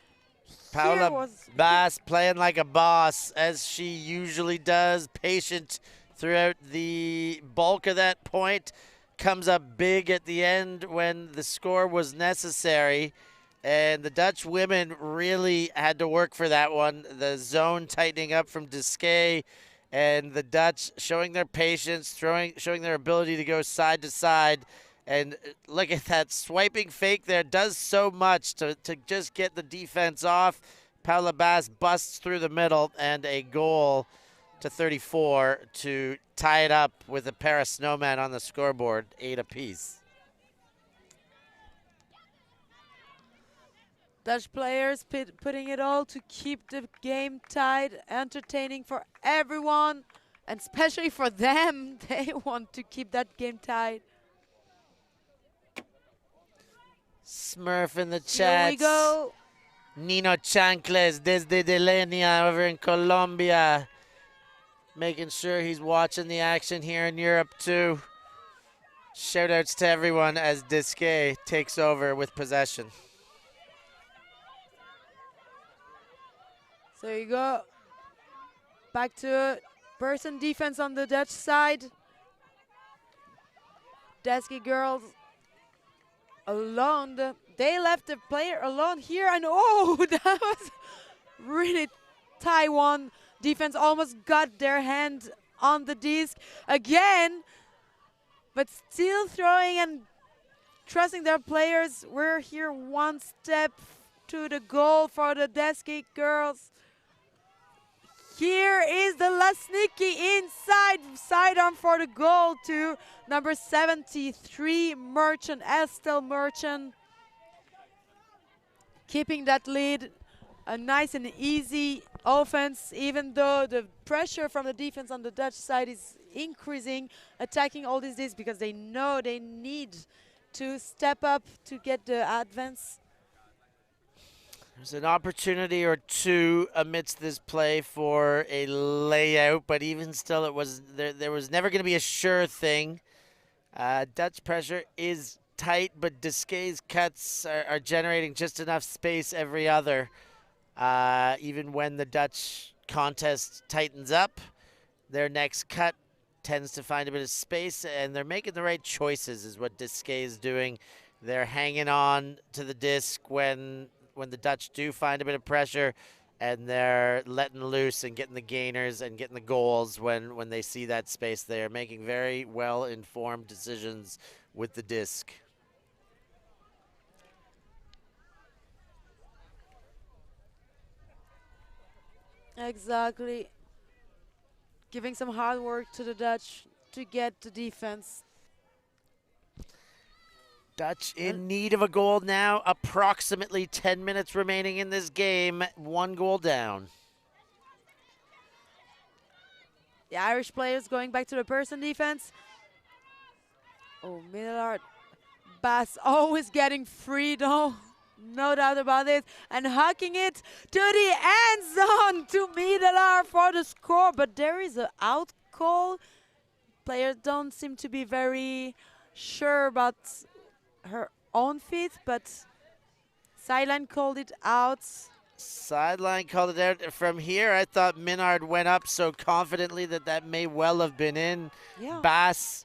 Paula Baas playing like a boss, as she usually does. Patient throughout the bulk of that point. Comes up big at the end when the score was necessary. And the Dutch women really had to work for that one. The zone tightening up from DESKEAGH. And the Dutch showing their patience, showing their ability to go side to side. And look at that swiping fake there. Does so much to just get the defense off. Paula Baas busts through the middle, and a goal to 34 to tie it up with a pair of snowmen on the scoreboard, 8 apiece. Dutch players putting it all to keep the game tight, entertaining for everyone, and especially for them. They want to keep that game tight. Smurf in the chat. Here we go. Nino Chancles desde Delenia over in Colombia. Making sure he's watching the action here in Europe too. Shoutouts to everyone as DESKEAGH takes over with possession. So you go back to person defense on the Dutch side. DESKEAGH girls alone. They left the player alone here, and oh, that was really Taiwan defense almost got their hand on the disc again, but still throwing and trusting their players. We're here one step to the goal for the DESKEAGH girls. Here is the Lasnicki inside sidearm for the goal to number 73, Merchant, Estelle Merchant. Keeping that lead, a nice and easy offense, even though the pressure from the defense on the Dutch side is increasing, attacking all these because they know they need to step up to get the advance. There's an opportunity or two amidst this play for a layout, but even still, it was there was never going to be a sure thing. Dutch pressure is tight, but DESKEAGH's cuts are generating just enough space every other. Even when the Dutch contest tightens up, their next cut tends to find a bit of space, and they're making the right choices is what DESKEAGH is doing. They're hanging on to the disc when the Dutch do find a bit of pressure, and they're letting loose and getting the gainers and getting the goals when they see that space there, making very well-informed decisions with the disc. Exactly. Giving some hard work to the Dutch to get the defense. Dutch in need of a goal now. Approximately 10 minutes remaining in this game. 1 goal down. The Irish players going back to the person defense. Oh, Millard. Bass always getting free though. No doubt about it. And hucking it to the end zone to Middelaar for the score. But there is an out call. Players don't seem to be very sure about her own feet, but sideline called it out. Sideline called it out. From here, I thought Minard went up so confidently that may well have been in. Yeah. Bass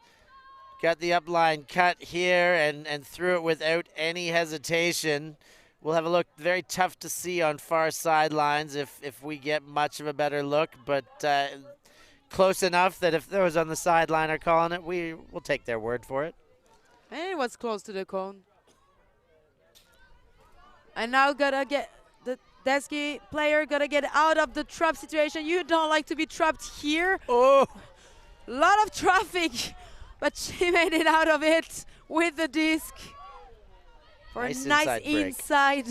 got the upline cut here and threw it without any hesitation. We'll have a look. Very tough to see on far sidelines if we get much of a better look, but close enough that if those on the sideline are calling it, we'll take their word for it. And it was close to the cone. And now gotta get the DESKEAGH player gotta get out of the trap situation. You don't like to be trapped here. Oh! Lot of traffic, but she made it out of it with the disc. For Nice a nice inside break. inside.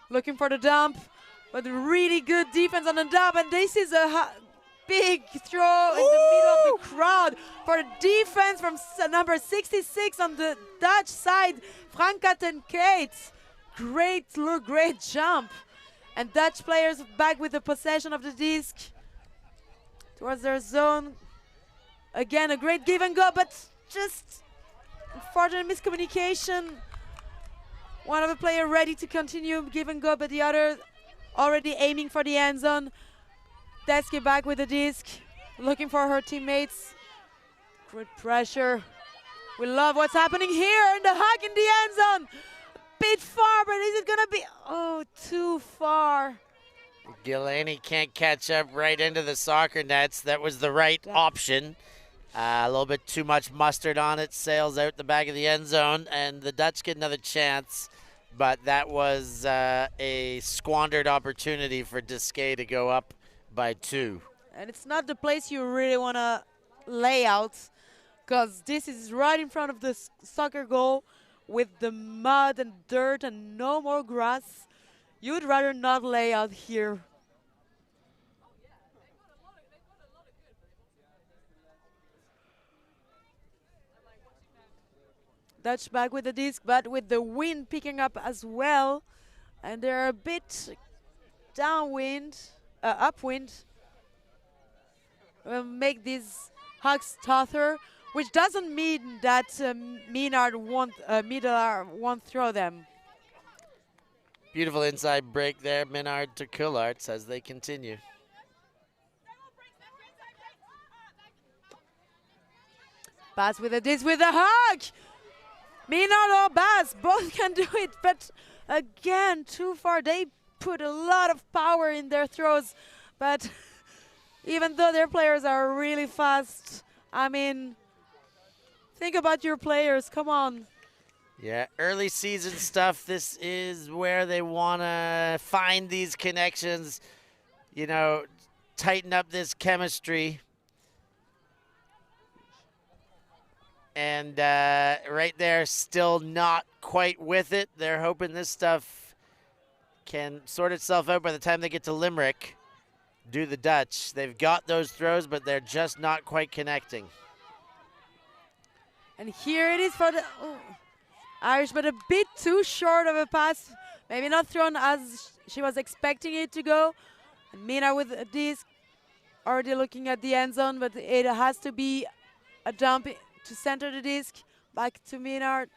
Looking for the dump, but really good defense on the dump. And this is a big throw in the middle of the crowd for the defense from number 66 on the Dutch side, Franka ten Kate. Great look, great jump. And Dutch players back with the possession of the disc towards their zone. Again, a great give and go, but just unfortunate miscommunication. One of the players ready to continue give and go, but the other already aiming for the end zone. DESKEAGH back with the disc, looking for her teammates. Great pressure. We love what's happening here in the hug in the end zone. A bit far, but is it gonna be, oh, too far. Gillaney can't catch up right into the soccer nets. That was the right option. A little bit too much mustard on it, sails out the back of the end zone, and the Dutch get another chance. But that was a squandered opportunity for DESKEAGH to go up by 2. And it's not the place you really want to lay out, because this is right in front of the soccer goal with the mud and dirt and no more grass. You'd rather not lay out here. Dutch back with the disc, but with the wind picking up as well. And they're a bit downwind, upwind. Will make these hugs tougher, which doesn't mean that Middelaar won't throw them. Beautiful inside break there, Minard to Kullarts as they continue. Bass with a disc with a hug. Minard or Bass, both can do it, but again, too far. They put a lot of power in their throws, but even though their players are really fast, I mean, think about your players, come on. Yeah, early season stuff. This is where they want to find these connections, you know, tighten up this chemistry. And right there, still not quite with it. They're hoping this stuff can sort itself out by the time they get to Limerick. Do the Dutch. They've got those throws, but they're just not quite connecting. And here it is for the Irish, but a bit too short of a pass. Maybe not thrown as she was expecting it to go. And Mina with a disc, already looking at the end zone, but it has to be a dump to center the disc. Back to Minard.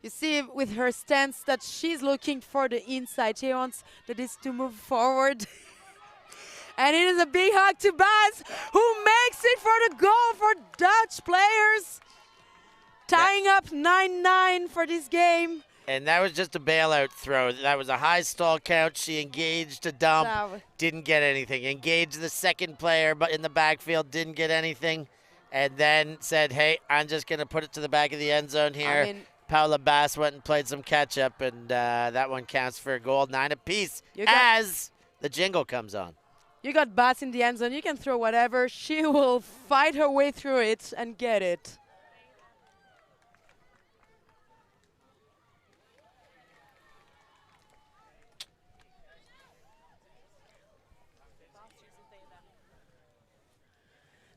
You see with her stance that she's looking for the inside. She wants the disc to move forward. And it is a big hug to Bass, who makes it for the goal for Dutch players. Tying up 9-9 for this game. And that was just a bailout throw. That was a high stall count. She engaged a dump, didn't get anything. Engaged the second player, but in the backfield, didn't get anything. And then said, hey, I'm just going to put it to the back of the end zone here. I mean, Paula Bass went and played some catch-up, and that one counts for a goal, 9 apiece, as the jingle comes on. You got Bass in the end zone. You can throw whatever. She will fight her way through it and get it.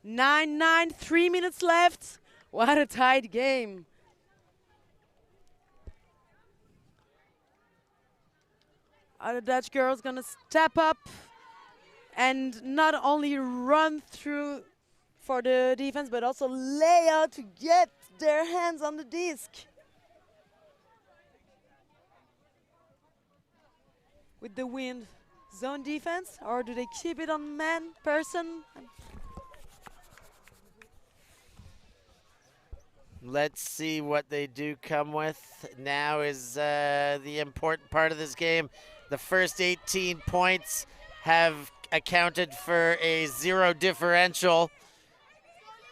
Nine, 3 minutes left. What a tight game. Are the Dutch girls gonna step up and not only run through for the defense, but also lay out to get their hands on the disc? With the wind, zone defense, or do they keep it on man, person? Let's see what they do come with. Now is the important part of this game. The first 18 points have accounted for a 0 differential.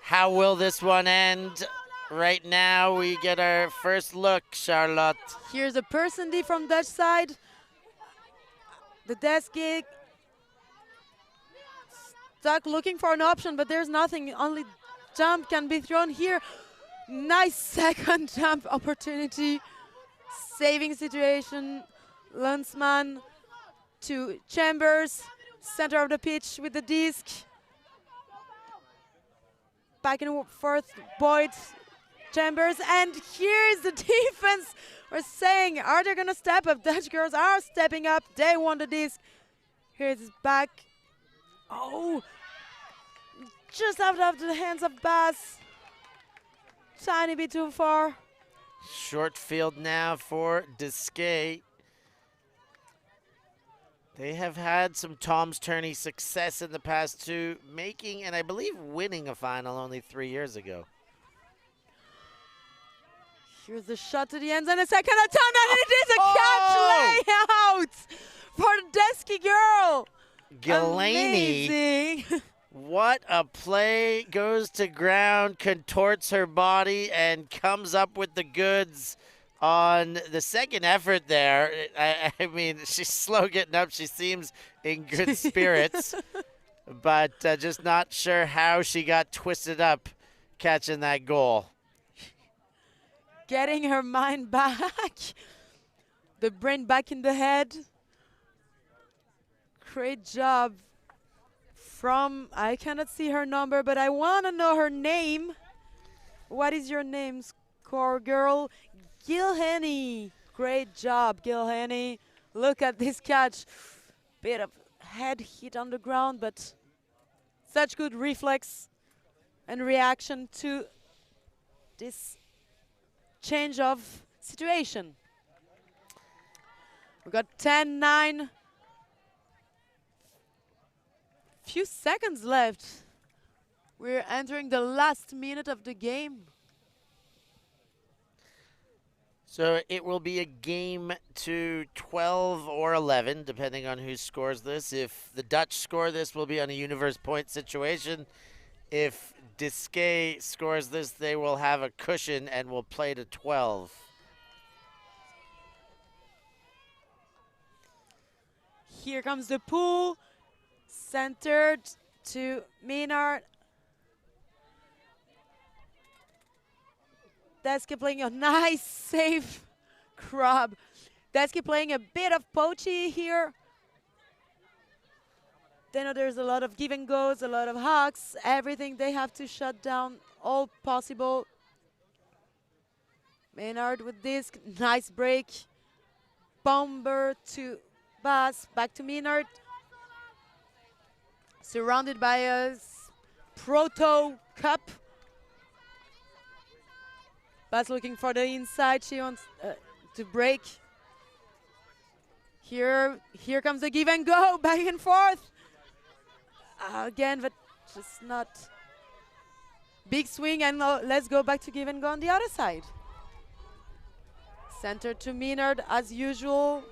How will this one end? Right now, we get our first look, Charlotte. Here's a person D from Dutch side. The DESKEAGH stuck looking for an option, but there's nothing. Only jump can be thrown here. Nice second jump opportunity. Saving situation. Lunsman to Chambers. Center of the pitch with the disc. Back and forth, Boyd, Chambers. And here's the defense. We're saying, are they going to step up? Dutch girls are stepping up. They want the disc. Here's his back. Oh, just out of the hands of Bass. Tiny bit too far. Short field now for DESKEAGH. They have had some Tom's Tourney success in the past too, making and I believe winning a final only 3 years ago. Here's the shot to the end zone, a second attempt, and it is a catch layout for the DESKEAGH girl. Galaney. Amazing. What a play. Goes to ground, contorts her body, and comes up with the goods on the second effort there. I mean, she's slow getting up. She seems in good spirits, but just not sure how she got twisted up catching that goal. Getting her mind back. The brain back in the head. Great job. From, I cannot see her number, but I want to know her name. What is your name, score girl? Gilhenny. Great job, Gilhenny. Look at this catch. Bit of head hit on the ground, but such good reflex and reaction to this change of situation. We got 10-9. Few seconds left. We're entering the last minute of the game. So it will be a game to 12 or 11, depending on who scores this. If the Dutch score this, will be on a universe point situation. If DESKEAGH scores this, they will have a cushion and will play to 12. Here comes the pool. Centered to Maynard. DESKEAGH playing a nice save grab. DESKEAGH playing a bit of poachy here. Then there's a lot of give and goes, a lot of hugs, everything they have to shut down, all possible. Maynard with disc, nice break. Bomber to Bass, back to Maynard. Surrounded by a proto cup. Bass looking for the inside. She wants to break. Here comes the give and go, back and forth. Again, but just not Big swing, and let's go back to give and go on the other side. Center to Maynard as usual.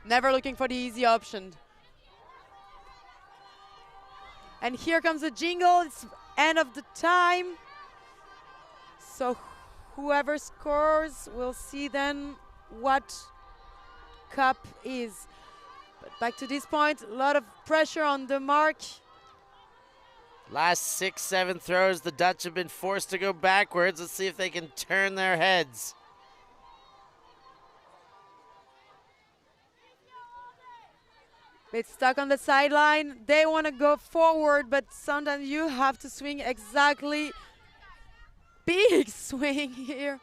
Never looking for the easy option. And here comes the jingle. It's end of the time. So whoever scores will see then what cup is. But back to this point, a lot of pressure on the mark. Last 6, 7 throws, the Dutch have been forced to go backwards. Let's see if they can turn their heads. It's stuck on the sideline. They want to go forward, but sometimes you have to swing exactly. Big swing here.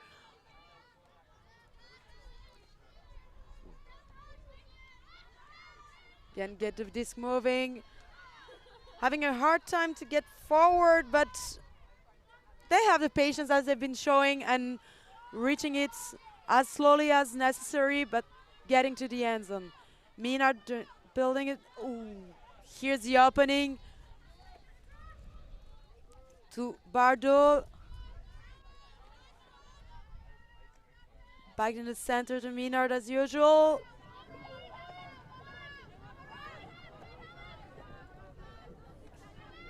Can get the disc moving. Having a hard time to get forward, but they have the patience as they've been showing and reaching it as slowly as necessary, but getting to the end zone. Maynard building it. Ooh. Here's the opening to Bardot. Back in the center to Maynard as usual.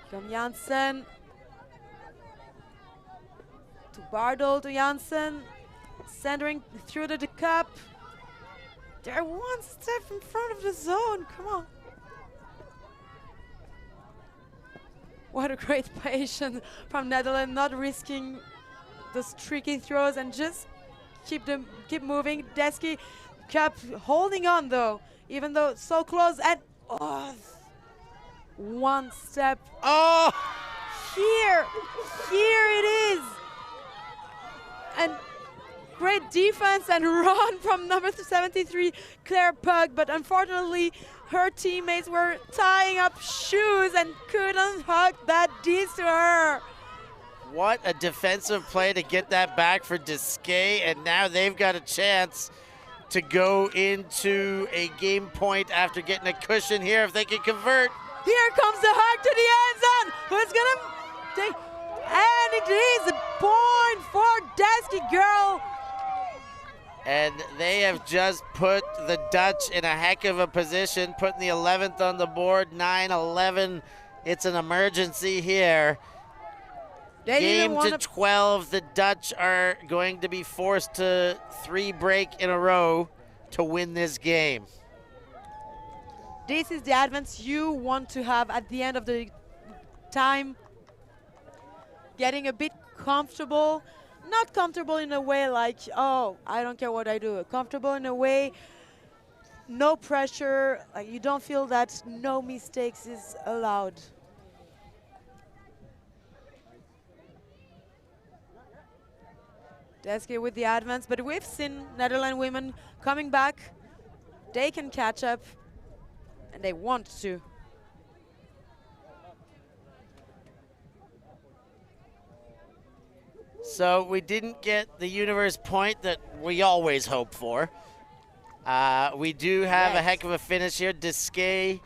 From Janssen to Bardot to Janssen. Centering through the cup. They're one step in front of the zone. Come on. What a great patience from Netherlands, not risking those tricky throws and just keep moving. DESKEAGH kept holding on though, even though so close, and one step. Oh! Here it is. And great defense and run from number 73, Claire Pug, but unfortunately her teammates were tying up shoes and couldn't hook that disc to her. What a defensive play to get that back for DESKEAGH, and now they've got a chance to go into a game point after getting a cushion here if they can convert. Here comes the hug to the end zone. Who's gonna take? And it is a point for DESKEAGH girl. And they have just put the Dutch in a heck of a position, putting the 11th on the board, 9-11. It's an emergency here. Game to 12, the Dutch are going to be forced to 3 break in a row to win this game. This is the advance you want to have at the end of the time. Getting a bit comfortable. Not comfortable in a way like, oh, I don't care what I do. Comfortable in a way, no pressure. Like you don't feel that no mistakes is allowed. DESKEAGH with the advance, but we've seen Netherlands women coming back. They can catch up, and they want to. So we didn't get the universe point that we always hope for. We do have a heck of a finish here. DESKEAGH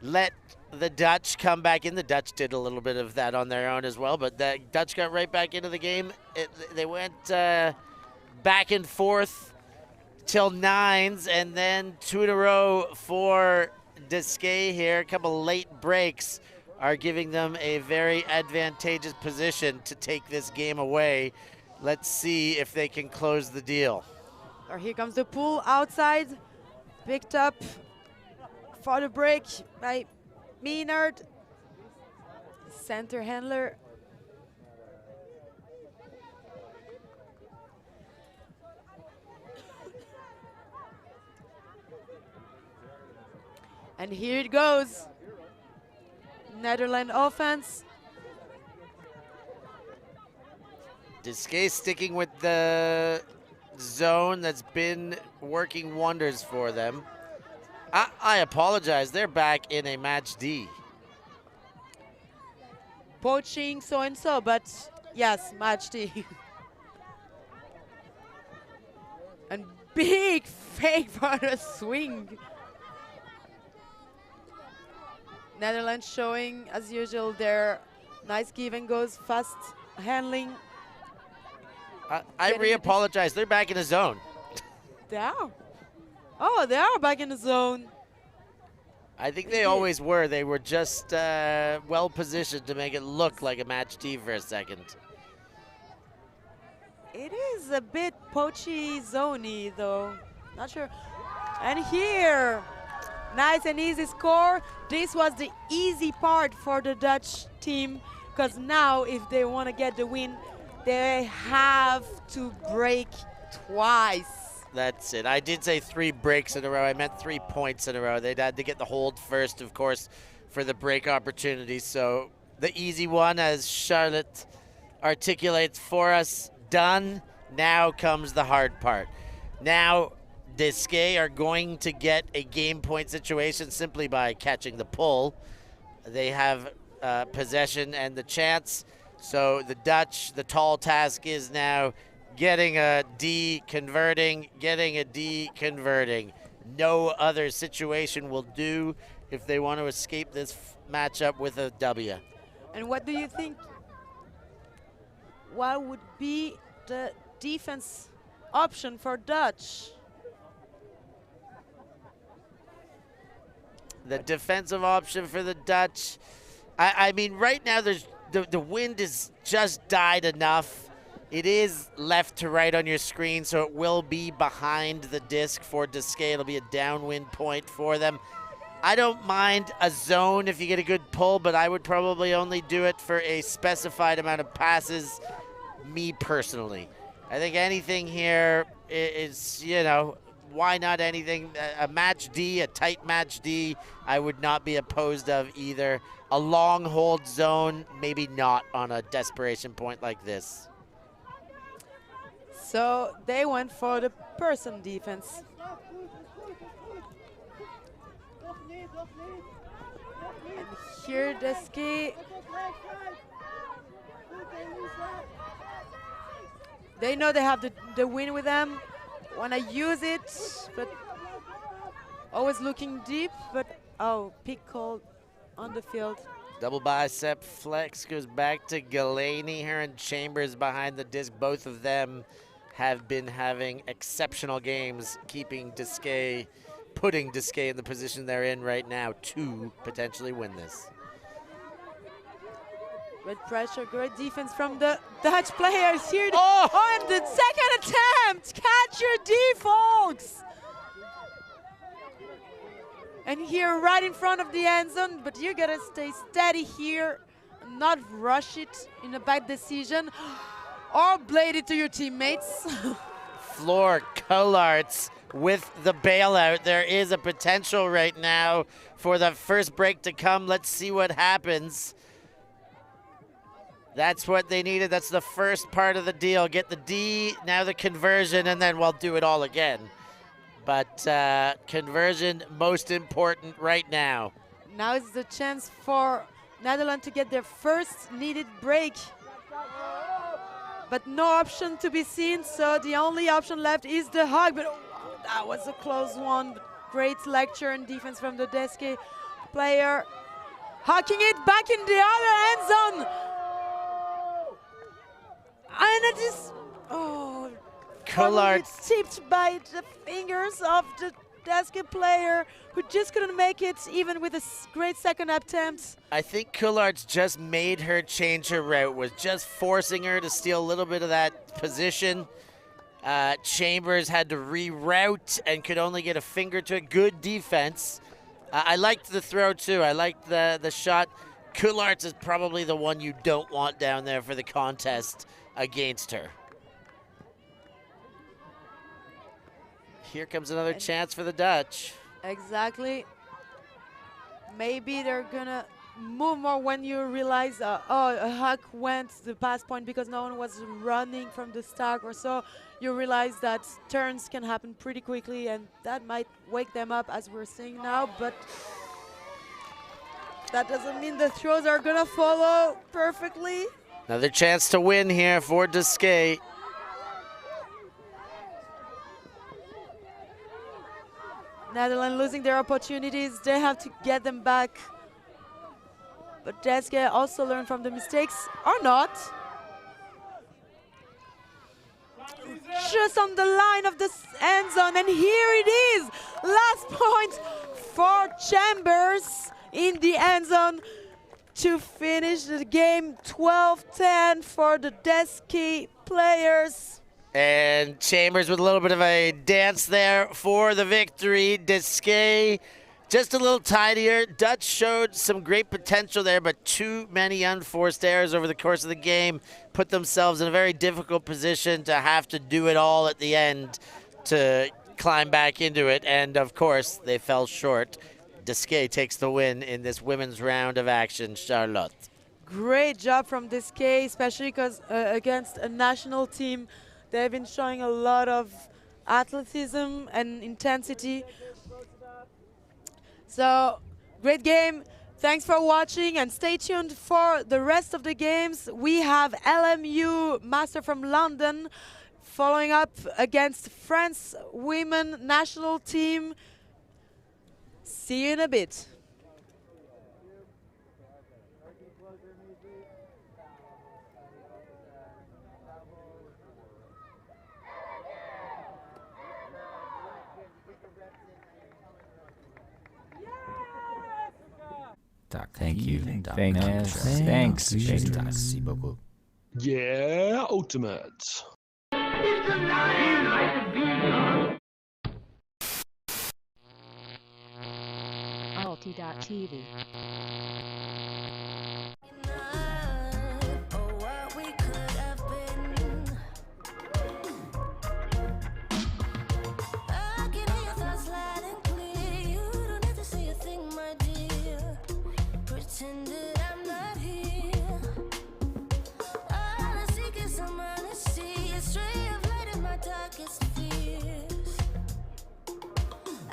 let the Dutch come back in. The Dutch did a little bit of that on their own as well, but the Dutch got right back into the game. They went back and forth till 9s, and then 2 in a row for DESKEAGH here. A couple late breaks are giving them a very advantageous position to take this game away. Let's see if they can close the deal. Or here comes the pull outside, picked up for the break by Maynard, center handler. And here it goes. Netherlands offense. DESKEAGH sticking with the zone that's been working wonders for them. I apologize, they're back in a match D. Poaching so-and-so, but yes, match D. And big fake for the swing. Netherlands showing, as usual, their Nice give and goes, fast handling. I re-apologize. They're back in the zone. They are. Oh, they are back in the zone. I think they always were. They were just well positioned to make it look like a match D for a second. It is a bit poachy zoney though. Not sure. And here, nice and easy score. This was the easy part for the Dutch team, because now if they want to get the win, they have to break twice. That's it. I did say 3 breaks in a row. I meant 3 points in a row. They'd had to get the hold first, of course, for the break opportunity. So the easy one, as Charlotte articulates for us, done. Now comes the hard part. Now DESKEAGH are going to get a game point situation simply by catching the pull. They have possession and the chance. So the Dutch, the tall task is now getting a D, converting, getting a D, converting. No other situation will do if they want to escape this matchup with a W. And what do you think? What would be the defense option for Dutch? The defensive option for the Dutch, I mean, right now there's the wind has just died enough. It is left to right on your screen, so it will be behind the disc for DESKEAGH. It'll be a downwind point for them. I don't mind a zone if you get a good pull, but I would probably only do it for a specified amount of passes, me personally. I think anything here is, you know, why not anything? A match D, a tight match D, I would not be opposed of either. A long hold zone, maybe not on a desperation point like this. So they went for the person defense. And here DESKEAGH, they know they have the win with them. Want to use it, but always looking deep. But oh, pick called on the field. Double bicep flex goes back to Galaney here, and Chambers behind the disc. Both of them have been having exceptional games, keeping DESKEAGH, putting DESKEAGH in the position they're in right now to potentially win this. Great pressure, great defense from the Dutch players here. Oh! And the second attempt! Catch your D, folks! And here, right in front of the end zone, but you gotta stay steady here, not rush it in a bad decision, or blade it to your teammates. Floor Collarts with the bailout. There is a potential right now for the first break to come. Let's see what happens. That's what they needed. That's the first part of the deal. Get the D, now the conversion, and then we'll do it all again. But conversion, most important right now. Now is the chance for Netherlands to get their first needed break. But no option to be seen, so the only option left is the hug. But oh, that was a close one. Great lecture and defense from the DESKEAGH player. Hucking it back in the other end zone. And it is, oh, Collarts tipped by the fingers of the DESKEAGH player, who just couldn't make it even with a great second attempt. I think Collarts just made her change her route, was just forcing her to steal a little bit of that position. Chambers had to reroute and could only get a finger to a good defense. I liked the throw too. I liked the shot. Collarts is probably the one you don't want down there for the contest against her. Here comes another chance for the Dutch. Exactly. Maybe they're gonna move more when you realize, oh, a huck went the pass point because no one was running from the start or so. You realize that turns can happen pretty quickly, and that might wake them up, as we're seeing now, but that doesn't mean the throws are gonna follow perfectly. Another chance to win here for DESKEAGH. Netherlands losing their opportunities. They have to get them back. but DESKEAGH also learn from the mistakes or not. Just on the line of the end zone, and here it is. Last point for Chambers in the end zone to finish the game. 12-10 for the DESKEAGH players. And Chambers with a little bit of a dance there for the victory. DESKEAGH just a little tidier. Dutch showed some great potential there, but too many unforced errors over the course of the game put themselves in a very difficult position to have to do it all at the end to climb back into it. And, of course, they fell short. DESKEAGH takes the win in this women's round of action. Charlotte. Great job from DESKEAGH, especially because against a national team, they've been showing a lot of athleticism and intensity. So, great game. Thanks for watching, and stay tuned for the rest of the games. We have LMU Master from London following up against France women national team. See you in a bit. Thank you. Thanks. Merci beaucoup. Yeah, ultimate. ULTI.TV. Pretended